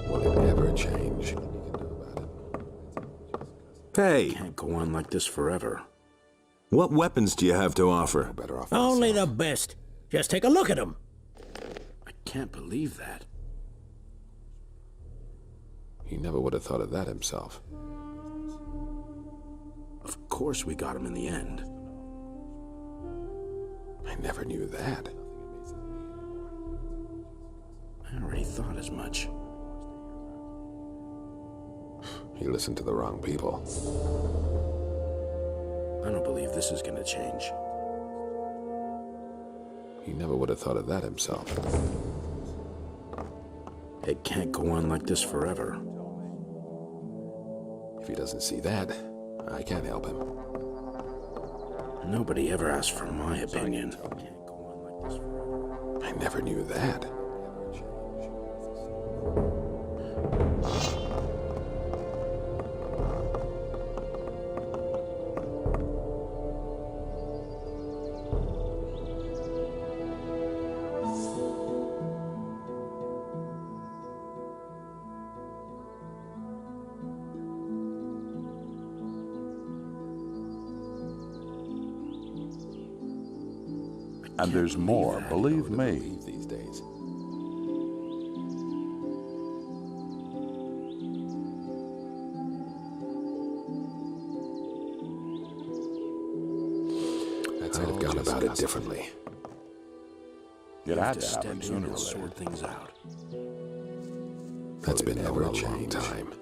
Will it ever change? Hey! Can't go on like this forever. What weapons do you have to offer? Only the best. Just take a look at them. I can't believe that. He never would have thought of that himself. Of course we got him in the end. I never knew that. I already thought as much. You listened to the wrong people. I don't believe this is gonna change. He never would have thought of that himself. It can't go on like this forever. If he doesn't see that, I can't help him. Nobody ever asked for my opinion. I never knew that. And there's more, believe me. These days. I'd have gone about it differently. It had to step happen in sooner or and later. sort things out. That's been never a long time.